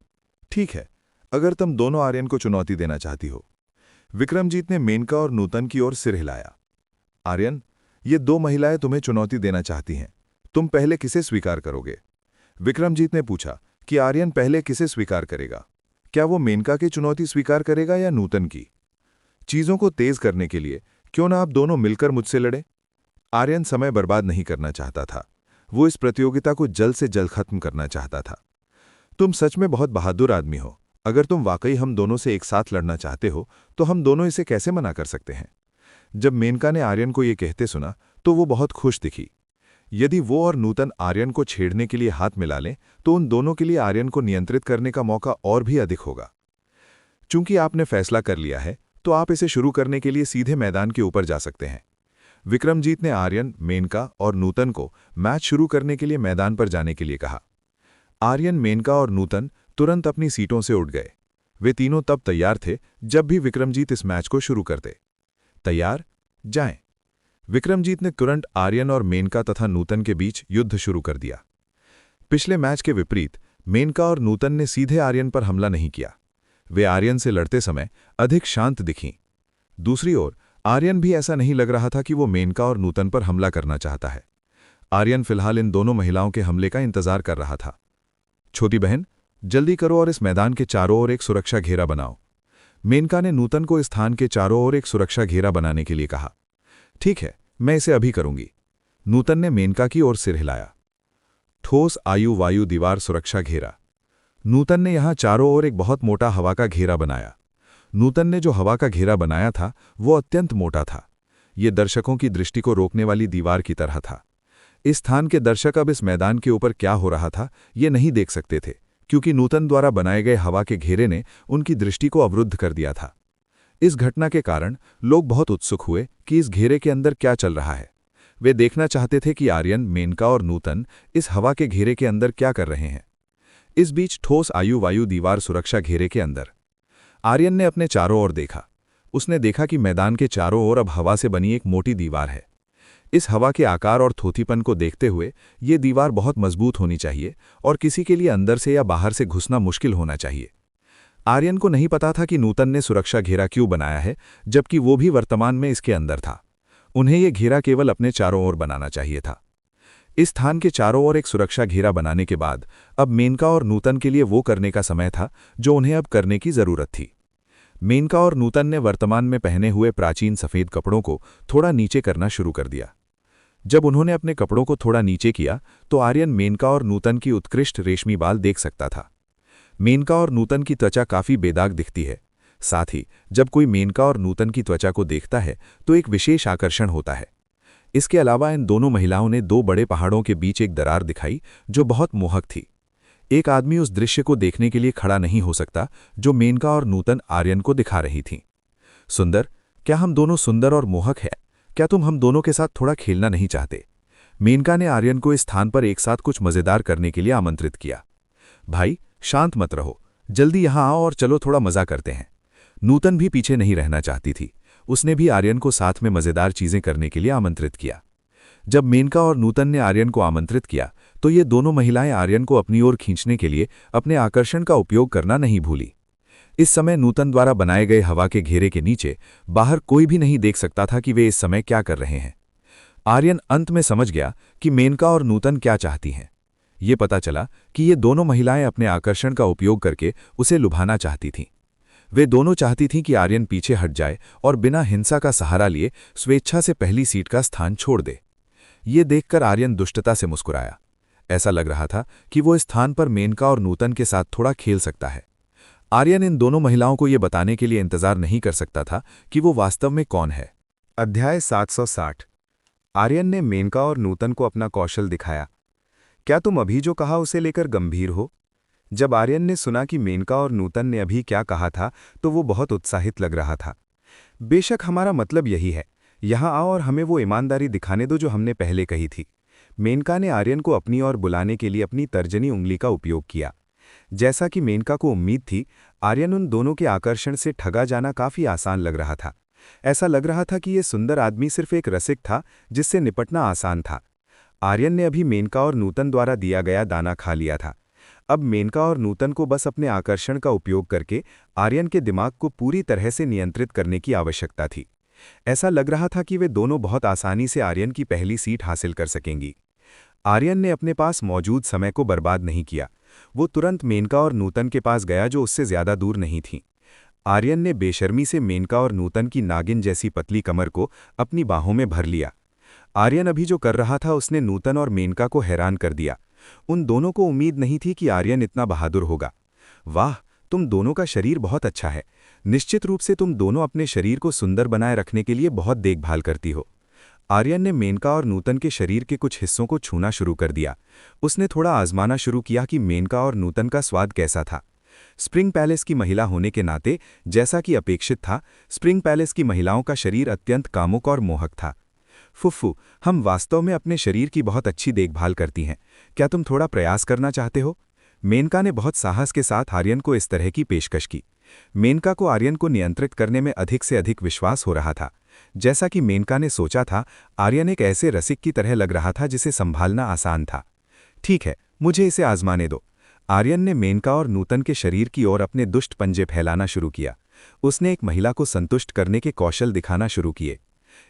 E: ठीक है, अगर तुम दोनों आर्यन को चुनौती देना चाहती हो। विक्रमजीत ने मेनका और नूतन की ओर सिर हिलाया। आर्यन, ये दो महिलाएं तुम्हें चुनौती देना चाहती हैं। तुम पहले किसे स्वीकार करोगे? विक्रमजीत ने पूछा कि आर्यन पहले किसे स्वीकार करेगा। क्या वो मेनका की चुनौती स्वीकार करेगा या नूतन की? चीजों को तेज करने के लिए क्यों ना आप दोनों मिलकर मुझसे लड़े? आर्यन समय बर्बाद नहीं करना चाहता था। वो इस प्रतियोगिता को जल्द से जल्द खत्म करना चाहता था। तुम सच में बहुत बहादुर आदमी हो। अगर तुम वाकई हम दोनों से एक साथ लड़ना चाहते हो तो हम दोनों इसे कैसे मना कर सकते हैं? जब मेनका ने आर्यन को ये कहते सुना तो वो बहुत खुश दिखी। यदि वो और नूतन आर्यन को छेड़ने के लिए हाथ मिला लें तो उन दोनों के लिए आर्यन को नियंत्रित करने का मौका और भी अधिक होगा। चूंकि आपने फैसला कर लिया है तो आप इसे शुरू करने के लिए सीधे मैदान के ऊपर जा सकते हैं। विक्रमजीत ने आर्यन, मेनका और नूतन को मैच शुरू करने के लिए मैदान पर जाने के लिए कहा। आर्यन, मेनका और नूतन तुरंत अपनी सीटों से उठ गए। वे तीनों तब तैयार थे जब भी विक्रमजीत इस मैच को शुरू करते। तैयार, जाएं। विक्रमजीत ने तुरंत आर्यन और मेनका तथा नूतन के बीच युद्ध शुरू कर दिया। पिछले मैच के विपरीत मेनका और नूतन ने सीधे आर्यन पर हमला नहीं किया। वे आर्यन से लड़ते समय अधिक शांत दिखीं। दूसरी ओर आर्यन भी ऐसा नहीं लग रहा था कि वो मेनका और नूतन पर हमला करना चाहता है। आर्यन फिलहाल इन दोनों महिलाओं के हमले का इंतजार कर रहा था। छोटी बहन, जल्दी करो और इस मैदान के चारों ओर एक सुरक्षा घेरा बनाओ। मेनका ने नूतन को इस स्थान के चारों ओर एक सुरक्षा घेरा बनाने के लिए कहा। ठीक है, मैं इसे अभी करूंगी। नूतन ने मेनका की ओर सिर हिलाया। ठोस आयु वायु दीवार सुरक्षा घेरा। नूतन ने यहां चारों ओर एक बहुत मोटा हवा का घेरा बनाया। नूतन ने जो हवा का घेरा बनाया था वो अत्यंत मोटा था। ये दर्शकों की दृष्टि को रोकने वाली दीवार की तरह था। इस स्थान के दर्शक अब इस मैदान के ऊपर क्या हो रहा था ये नहीं देख सकते थे, क्योंकि नूतन द्वारा बनाए गए हवा के घेरे ने उनकी दृष्टि को अवरुद्ध कर दिया था। इस घटना के कारण लोग बहुत उत्सुक हुए कि इस घेरे के अंदर क्या चल रहा है। वे देखना चाहते थे कि आर्यन, मेनका और नूतन इस हवा के घेरे के अंदर क्या कर रहे हैं। इस बीच ठोस आयु वायु दीवार सुरक्षा घेरे के अंदर आर्यन ने अपने चारों ओर देखा। उसने देखा कि मैदान के चारों ओर अब हवा से बनी एक मोटी दीवार है। इस हवा के आकार और थोथीपन को देखते हुए ये दीवार बहुत मजबूत होनी चाहिए और किसी के लिए अंदर से या बाहर से घुसना मुश्किल होना चाहिए। आर्यन को नहीं पता था कि नूतन ने सुरक्षा घेरा क्यों बनाया है, जबकि वो भी वर्तमान में इसके अंदर था। उन्हें ये घेरा केवल अपने चारों ओर बनाना चाहिए था। इस स्थान के चारों ओर एक सुरक्षा घेरा बनाने के बाद अब मेनका और नूतन के लिए वो करने का समय था जो उन्हें अब करने की जरूरत थी। मेनका और नूतन ने वर्तमान में पहने हुए प्राचीन सफेद कपड़ों को थोड़ा नीचे करना शुरू कर दिया। जब उन्होंने अपने कपड़ों को थोड़ा नीचे किया तो आर्यन मेनका और नूतन की उत्कृष्ट रेशमी बाल देख सकता था। मेनका और नूतन की त्वचा काफी बेदाग दिखती है। साथ ही जब कोई मेनका और नूतन की त्वचा को देखता है तो एक विशेष आकर्षण होता है। इसके अलावा इन दोनों महिलाओं ने दो बड़े पहाड़ों के बीच एक दरार दिखाई जो बहुत मोहक थी। एक आदमी उस दृश्य को देखने के लिए खड़ा नहीं हो सकता जो मेनका और नूतन आर्यन को दिखा रही थीं। सुंदर, क्या हम दोनों सुंदर और मोहक हैं? क्या तुम हम दोनों के साथ थोड़ा खेलना नहीं चाहते? मेनका ने आर्यन को इस स्थान पर एक साथ कुछ मजेदार करने के लिए आमंत्रित किया। भाई, शांत मत रहो, जल्दी यहां आओ और चलो थोड़ा मजा करते हैं। नूतन भी पीछे नहीं रहना चाहती थी। उसने भी आर्यन को साथ में मजेदार चीजें करने के लिए आमंत्रित किया। जब मेनका और नूतन ने आर्यन को आमंत्रित किया तो ये दोनों महिलाएं आर्यन को अपनी ओर खींचने के लिए अपने आकर्षण का उपयोग करना नहीं भूली। इस समय नूतन द्वारा बनाए गए हवा के घेरे के नीचे बाहर कोई भी नहीं देख सकता था कि वे इस समय क्या कर रहे हैं। आर्यन अंत में समझ गया कि मेनका और नूतन क्या चाहती हैं। ये पता चला कि ये दोनों महिलाएं अपने आकर्षण का उपयोग करके उसे लुभाना चाहती थीं। वे दोनों चाहती थीं कि आर्यन पीछे हट जाए और बिना हिंसा का सहारा लिए स्वेच्छा से पहली सीट का स्थान छोड़ दे।
C: ये देखकर आर्यन दुष्टता से मुस्कुराया। ऐसा लग रहा था कि वो इस स्थान पर मेनका और नूतन के साथ थोड़ा खेल सकता है। आर्यन इन दोनों महिलाओं को ये बताने के लिए इंतजार नहीं कर सकता था कि वो वास्तव में कौन है।
A: अध्याय 760। आर्यन ने मेनका और नूतन को अपना कौशल दिखाया। क्या तुम अभी जो कहा उसे लेकर गंभीर हो? जब आर्यन ने सुना कि मेनका और नूतन ने अभी क्या कहा था तो वो बहुत उत्साहित लग रहा था। बेशक हमारा मतलब यही है, यहाँ आओ और हमें वो ईमानदारी दिखाने दो जो हमने पहले कही थी। मेनका ने आर्यन को अपनी ओर बुलाने के लिए अपनी तर्जनी उंगली का उपयोग किया। जैसा कि मेनका को उम्मीद थी, आर्यन उन दोनों के आकर्षण से ठगा जाना काफी आसान लग रहा था। ऐसा लग रहा था कि ये सुंदर आदमी सिर्फ एक रसिक था जिससे निपटना आसान था। आर्यन ने अभी मेनका और नूतन द्वारा दिया गया दाना खा लिया था। अब मेनका और नूतन को बस अपने आकर्षण का उपयोग करके आर्यन के दिमाग को पूरी तरह से नियंत्रित करने की आवश्यकता थी। ऐसा लग रहा था कि वे दोनों बहुत आसानी से आर्यन की पहली सीट हासिल कर सकेंगी। आर्यन ने अपने पास मौजूद समय को बर्बाद नहीं किया। वो तुरंत मेनका और नूतन के पास गया जो उससे ज्यादा दूर नहीं थी। आर्यन ने बेशर्मी से मेनका और नूतन की नागिन जैसी पतली कमर को अपनी बाहों में भर लिया। आर्यन अभी जो कर रहा था उसने नूतन और मेनका को हैरान कर दिया। उन दोनों को उम्मीद नहीं थी कि आर्यन इतना बहादुर होगा। वाह, तुम दोनों का शरीर बहुत अच्छा है। निश्चित रूप से तुम दोनों अपने शरीर को सुंदर बनाए रखने के लिए बहुत देखभाल करती हो। आर्यन ने मेनका और नूतन के शरीर के कुछ हिस्सों को छूना शुरू कर दिया। उसने थोड़ा आजमाना शुरू किया कि मेनका और नूतन का स्वाद कैसा था। स्प्रिंग पैलेस की महिला होने के नाते, जैसा कि अपेक्षित था, स्प्रिंग पैलेस की महिलाओं का शरीर अत्यंत कामुक और मोहक था। फुफ्फू, हम वास्तव में अपने शरीर की बहुत अच्छी देखभाल करती हैं। क्या तुम थोड़ा प्रयास करना चाहते हो? मेनका ने बहुत साहस के साथ आर्यन को इस तरह की पेशकश की। मेनका को आर्यन को नियंत्रित करने में अधिक से अधिक विश्वास हो रहा था। जैसा कि मेनका ने सोचा था, आर्यन एक ऐसे रसिक की तरह लग रहा था जिसे संभालना आसान था। ठीक है, मुझे इसे आजमाने दो। आर्यन ने मेनका और नूतन के शरीर की ओर अपने दुष्ट पंजे फैलाना शुरू किया। उसने एक महिला को संतुष्ट करने के कौशल दिखाना शुरू किए।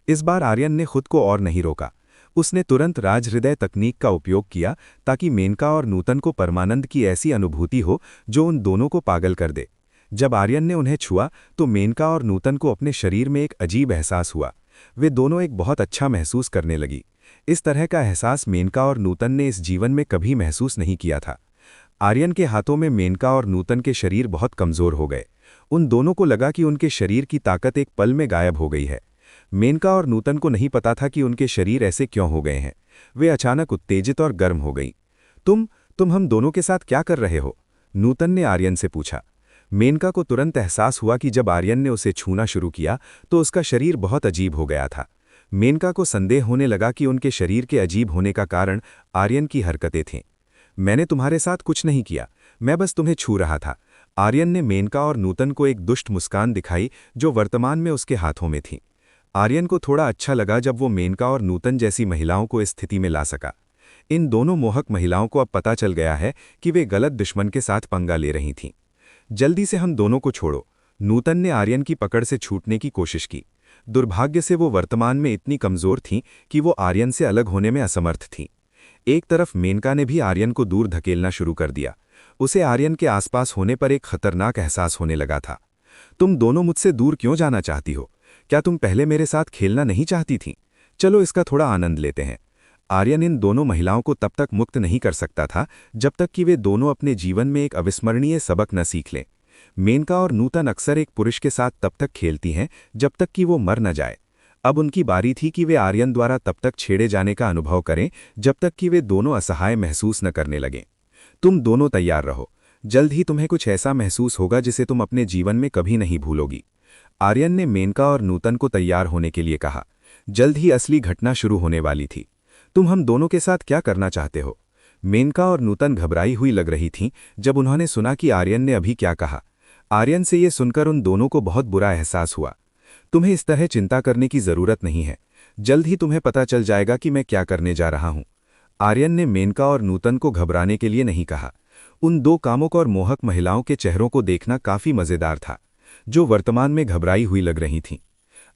A: इस बार आर्यन ने खुद को और नहीं रोका। उसने तुरंत राजहृदय तकनीक का उपयोग किया ताकि मेनका और नूतन को परमानंद की ऐसी अनुभूति हो जो उन दोनों को पागल कर दे। जब आर्यन ने उन्हें छुआ तो मेनका और नूतन को अपने शरीर में एक अजीब एहसास हुआ। वे दोनों एक बहुत अच्छा महसूस करने लगी। इस तरह का एहसास मेनका और नूतन ने इस जीवन में कभी महसूस नहीं किया था। आर्यन के हाथों में मेनका और नूतन के शरीर बहुत कमजोर हो गए। उन दोनों को लगा कि उनके शरीर की ताकत एक पल में गायब हो गई है। मेनका और नूतन को नहीं पता था कि उनके शरीर ऐसे क्यों हो गए हैं। वे अचानक उत्तेजित और गर्म हो गई। तुम हम दोनों के साथ क्या कर रहे हो? नूतन ने आर्यन से पूछा। मेनका को तुरंत एहसास हुआ कि जब आर्यन ने उसे छूना शुरू किया तो उसका शरीर बहुत अजीब हो गया था। मेनका को संदेह होने लगा कि उनके शरीर के अजीब होने का कारण आर्यन की हरकतें थीं। मैंने तुम्हारे साथ कुछ नहीं किया, मैं बस तुम्हें छू रहा था। आर्यन ने मेनका और नूतन को एक दुष्ट मुस्कान दिखाई जो वर्तमान में उसके हाथों में थी। आर्यन को थोड़ा अच्छा लगा जब वो मेनका और नूतन जैसी महिलाओं को इस स्थिति में ला सका। इन दोनों मोहक महिलाओं को अब पता चल गया है कि वे गलत दुश्मन के साथ पंगा ले रही थीं। जल्दी से हम दोनों को छोड़ो। नूतन ने आर्यन की पकड़ से छूटने की कोशिश की। दुर्भाग्य से वो वर्तमान में इतनी कमजोर थीं कि वो आर्यन से अलग होने में असमर्थ थीं। एक तरफ मेनका ने भी आर्यन को दूर धकेलना शुरू कर दिया। उसे आर्यन के आसपास होने पर एक खतरनाक एहसास होने लगा था। तुम दोनों मुझसे दूर क्यों जाना चाहती हो? क्या तुम पहले मेरे साथ खेलना नहीं चाहती थीं? चलो इसका थोड़ा आनंद लेते हैं। आर्यन इन दोनों महिलाओं को तब तक मुक्त नहीं कर सकता था जब तक कि वे दोनों अपने जीवन में एक अविस्मरणीय सबक न सीख लें। मेनका और नूतन अक्सर एक पुरुष के साथ तब तक खेलती हैं जब तक कि वो मर न जाए। अब उनकी बारी थी कि वे आर्यन द्वारा तब तक छेड़े जाने का अनुभव करें जब तक कि वे दोनों असहाय महसूस न करने लगें। तुम दोनों तैयार रहो, जल्द ही तुम्हें कुछ ऐसा महसूस होगा जिसे तुम अपने जीवन में कभी नहीं भूलोगी। आर्यन ने मेनका और नूतन को तैयार होने के लिए कहा। जल्द ही असली घटना शुरू होने वाली थी। तुम हम दोनों के साथ क्या करना चाहते हो? मेनका और नूतन घबराई हुई लग रही थीं जब उन्होंने सुना कि आर्यन ने अभी क्या कहा। आर्यन से ये सुनकर उन दोनों को बहुत बुरा एहसास हुआ। तुम्हें इस तरह चिंता करने की जरूरत नहीं है, जल्द ही तुम्हें पता चल जाएगा कि मैं क्या करने जा रहा हूं। आर्यन ने मेनका और नूतन को घबराने के लिए नहीं कहा। उन दो कामुक और मोहक महिलाओं के चेहरों को देखना काफी मजेदार था, जो वर्तमान में घबराई हुई लग रही थीं।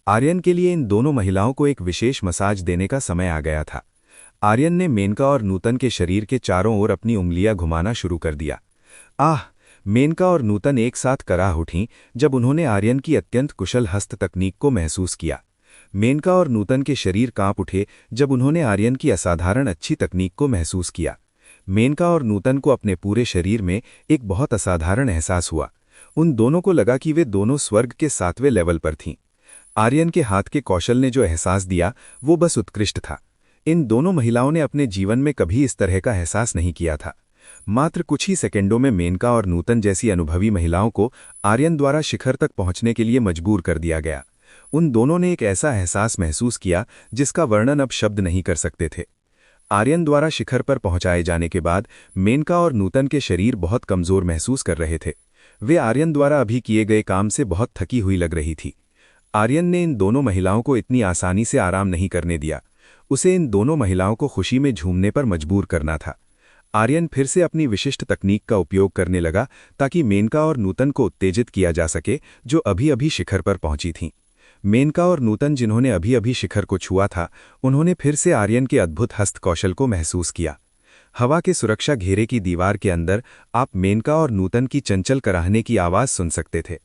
A: आर्यन के लिए इन दोनों महिलाओं को एक विशेष मसाज देने का समय आ गया था। आर्यन ने मेनका और नूतन के शरीर के चारों ओर अपनी उंगलियां घुमाना शुरू कर दिया। आह! मेनका और नूतन एक साथ कराह उठीं जब उन्होंने आर्यन की अत्यंत कुशल हस्त तकनीक को महसूस किया।
B: मेनका और नूतन के शरीर कांप उठे जब उन्होंने आर्यन की असाधारण अच्छी तकनीक को महसूस किया। मेनका और नूतन को अपने पूरे शरीर में एक बहुत असाधारण एहसास हुआ। उन दोनों को लगा कि वे दोनों स्वर्ग के 7वें लेवल पर थीं। आर्यन के हाथ के कौशल ने जो एहसास दिया वो बस उत्कृष्ट था। इन दोनों महिलाओं ने अपने जीवन में कभी इस तरह का एहसास नहीं किया था। मात्र कुछ ही सेकंडों में मेनका और नूतन जैसी अनुभवी महिलाओं को आर्यन द्वारा शिखर तक पहुंचने के लिए मजबूर कर दिया गया। उन दोनों ने एक ऐसा एहसास महसूस किया जिसका वर्णन अब शब्द नहीं कर सकते थे। आर्यन द्वारा शिखर पर पहुंचाए जाने के बाद मेनका और नूतन के शरीर बहुत कमजोर महसूस कर रहे थे। वे आर्यन द्वारा अभी किए गए काम से बहुत थकी हुई लग रही थी। आर्यन ने इन दोनों महिलाओं को इतनी आसानी से आराम नहीं करने दिया। उसे इन दोनों महिलाओं को खुशी में झूमने पर मजबूर करना था। आर्यन फिर से अपनी विशिष्ट तकनीक का उपयोग करने लगा ताकि मेनका और नूतन को उत्तेजित किया जा सके, जो अभी अभी शिखर पर पहुंची थीं। मेनका और नूतन, जिन्होंने अभी अभी शिखर को छुआ था, उन्होंने फिर से आर्यन के अद्भुत हस्त कौशल को महसूस किया। हवा के सुरक्षा घेरे की दीवार के अंदर आप मेनका और नूतन की चंचल कराहने की आवाज़ सुन सकते थे।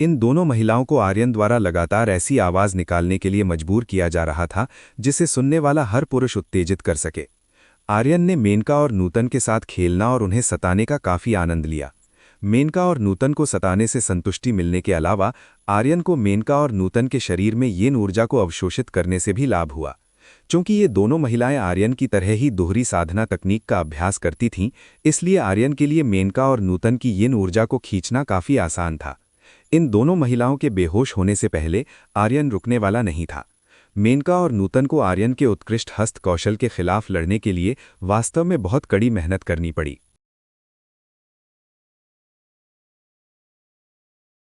B: इन दोनों महिलाओं को आर्यन द्वारा लगातार ऐसी आवाज़ निकालने के लिए मजबूर किया जा रहा था जिसे सुनने वाला हर पुरुष उत्तेजित कर सके। आर्यन ने मेनका और नूतन के साथ खेलना और उन्हें सताने का काफ़ी आनंद लिया। मेनका और नूतन को सताने से संतुष्टि मिलने के अलावा आर्यन को मेनका और नूतन के शरीर में येन ऊर्जा को अवशोषित करने से भी लाभ हुआ। चूंकि ये दोनों महिलाएं आर्यन की तरह ही दोहरी साधना तकनीक का अभ्यास करती थीं, इसलिए आर्यन के लिए मेनका और नूतन की येन ऊर्जा को खींचना काफ़ी आसान था। इन दोनों महिलाओं के बेहोश होने से पहले आर्यन रुकने वाला नहीं था। मेनका और नूतन को आर्यन के उत्कृष्ट हस्त कौशल के खिलाफ लड़ने के लिए वास्तव में बहुत कड़ी मेहनत करनी पड़ी।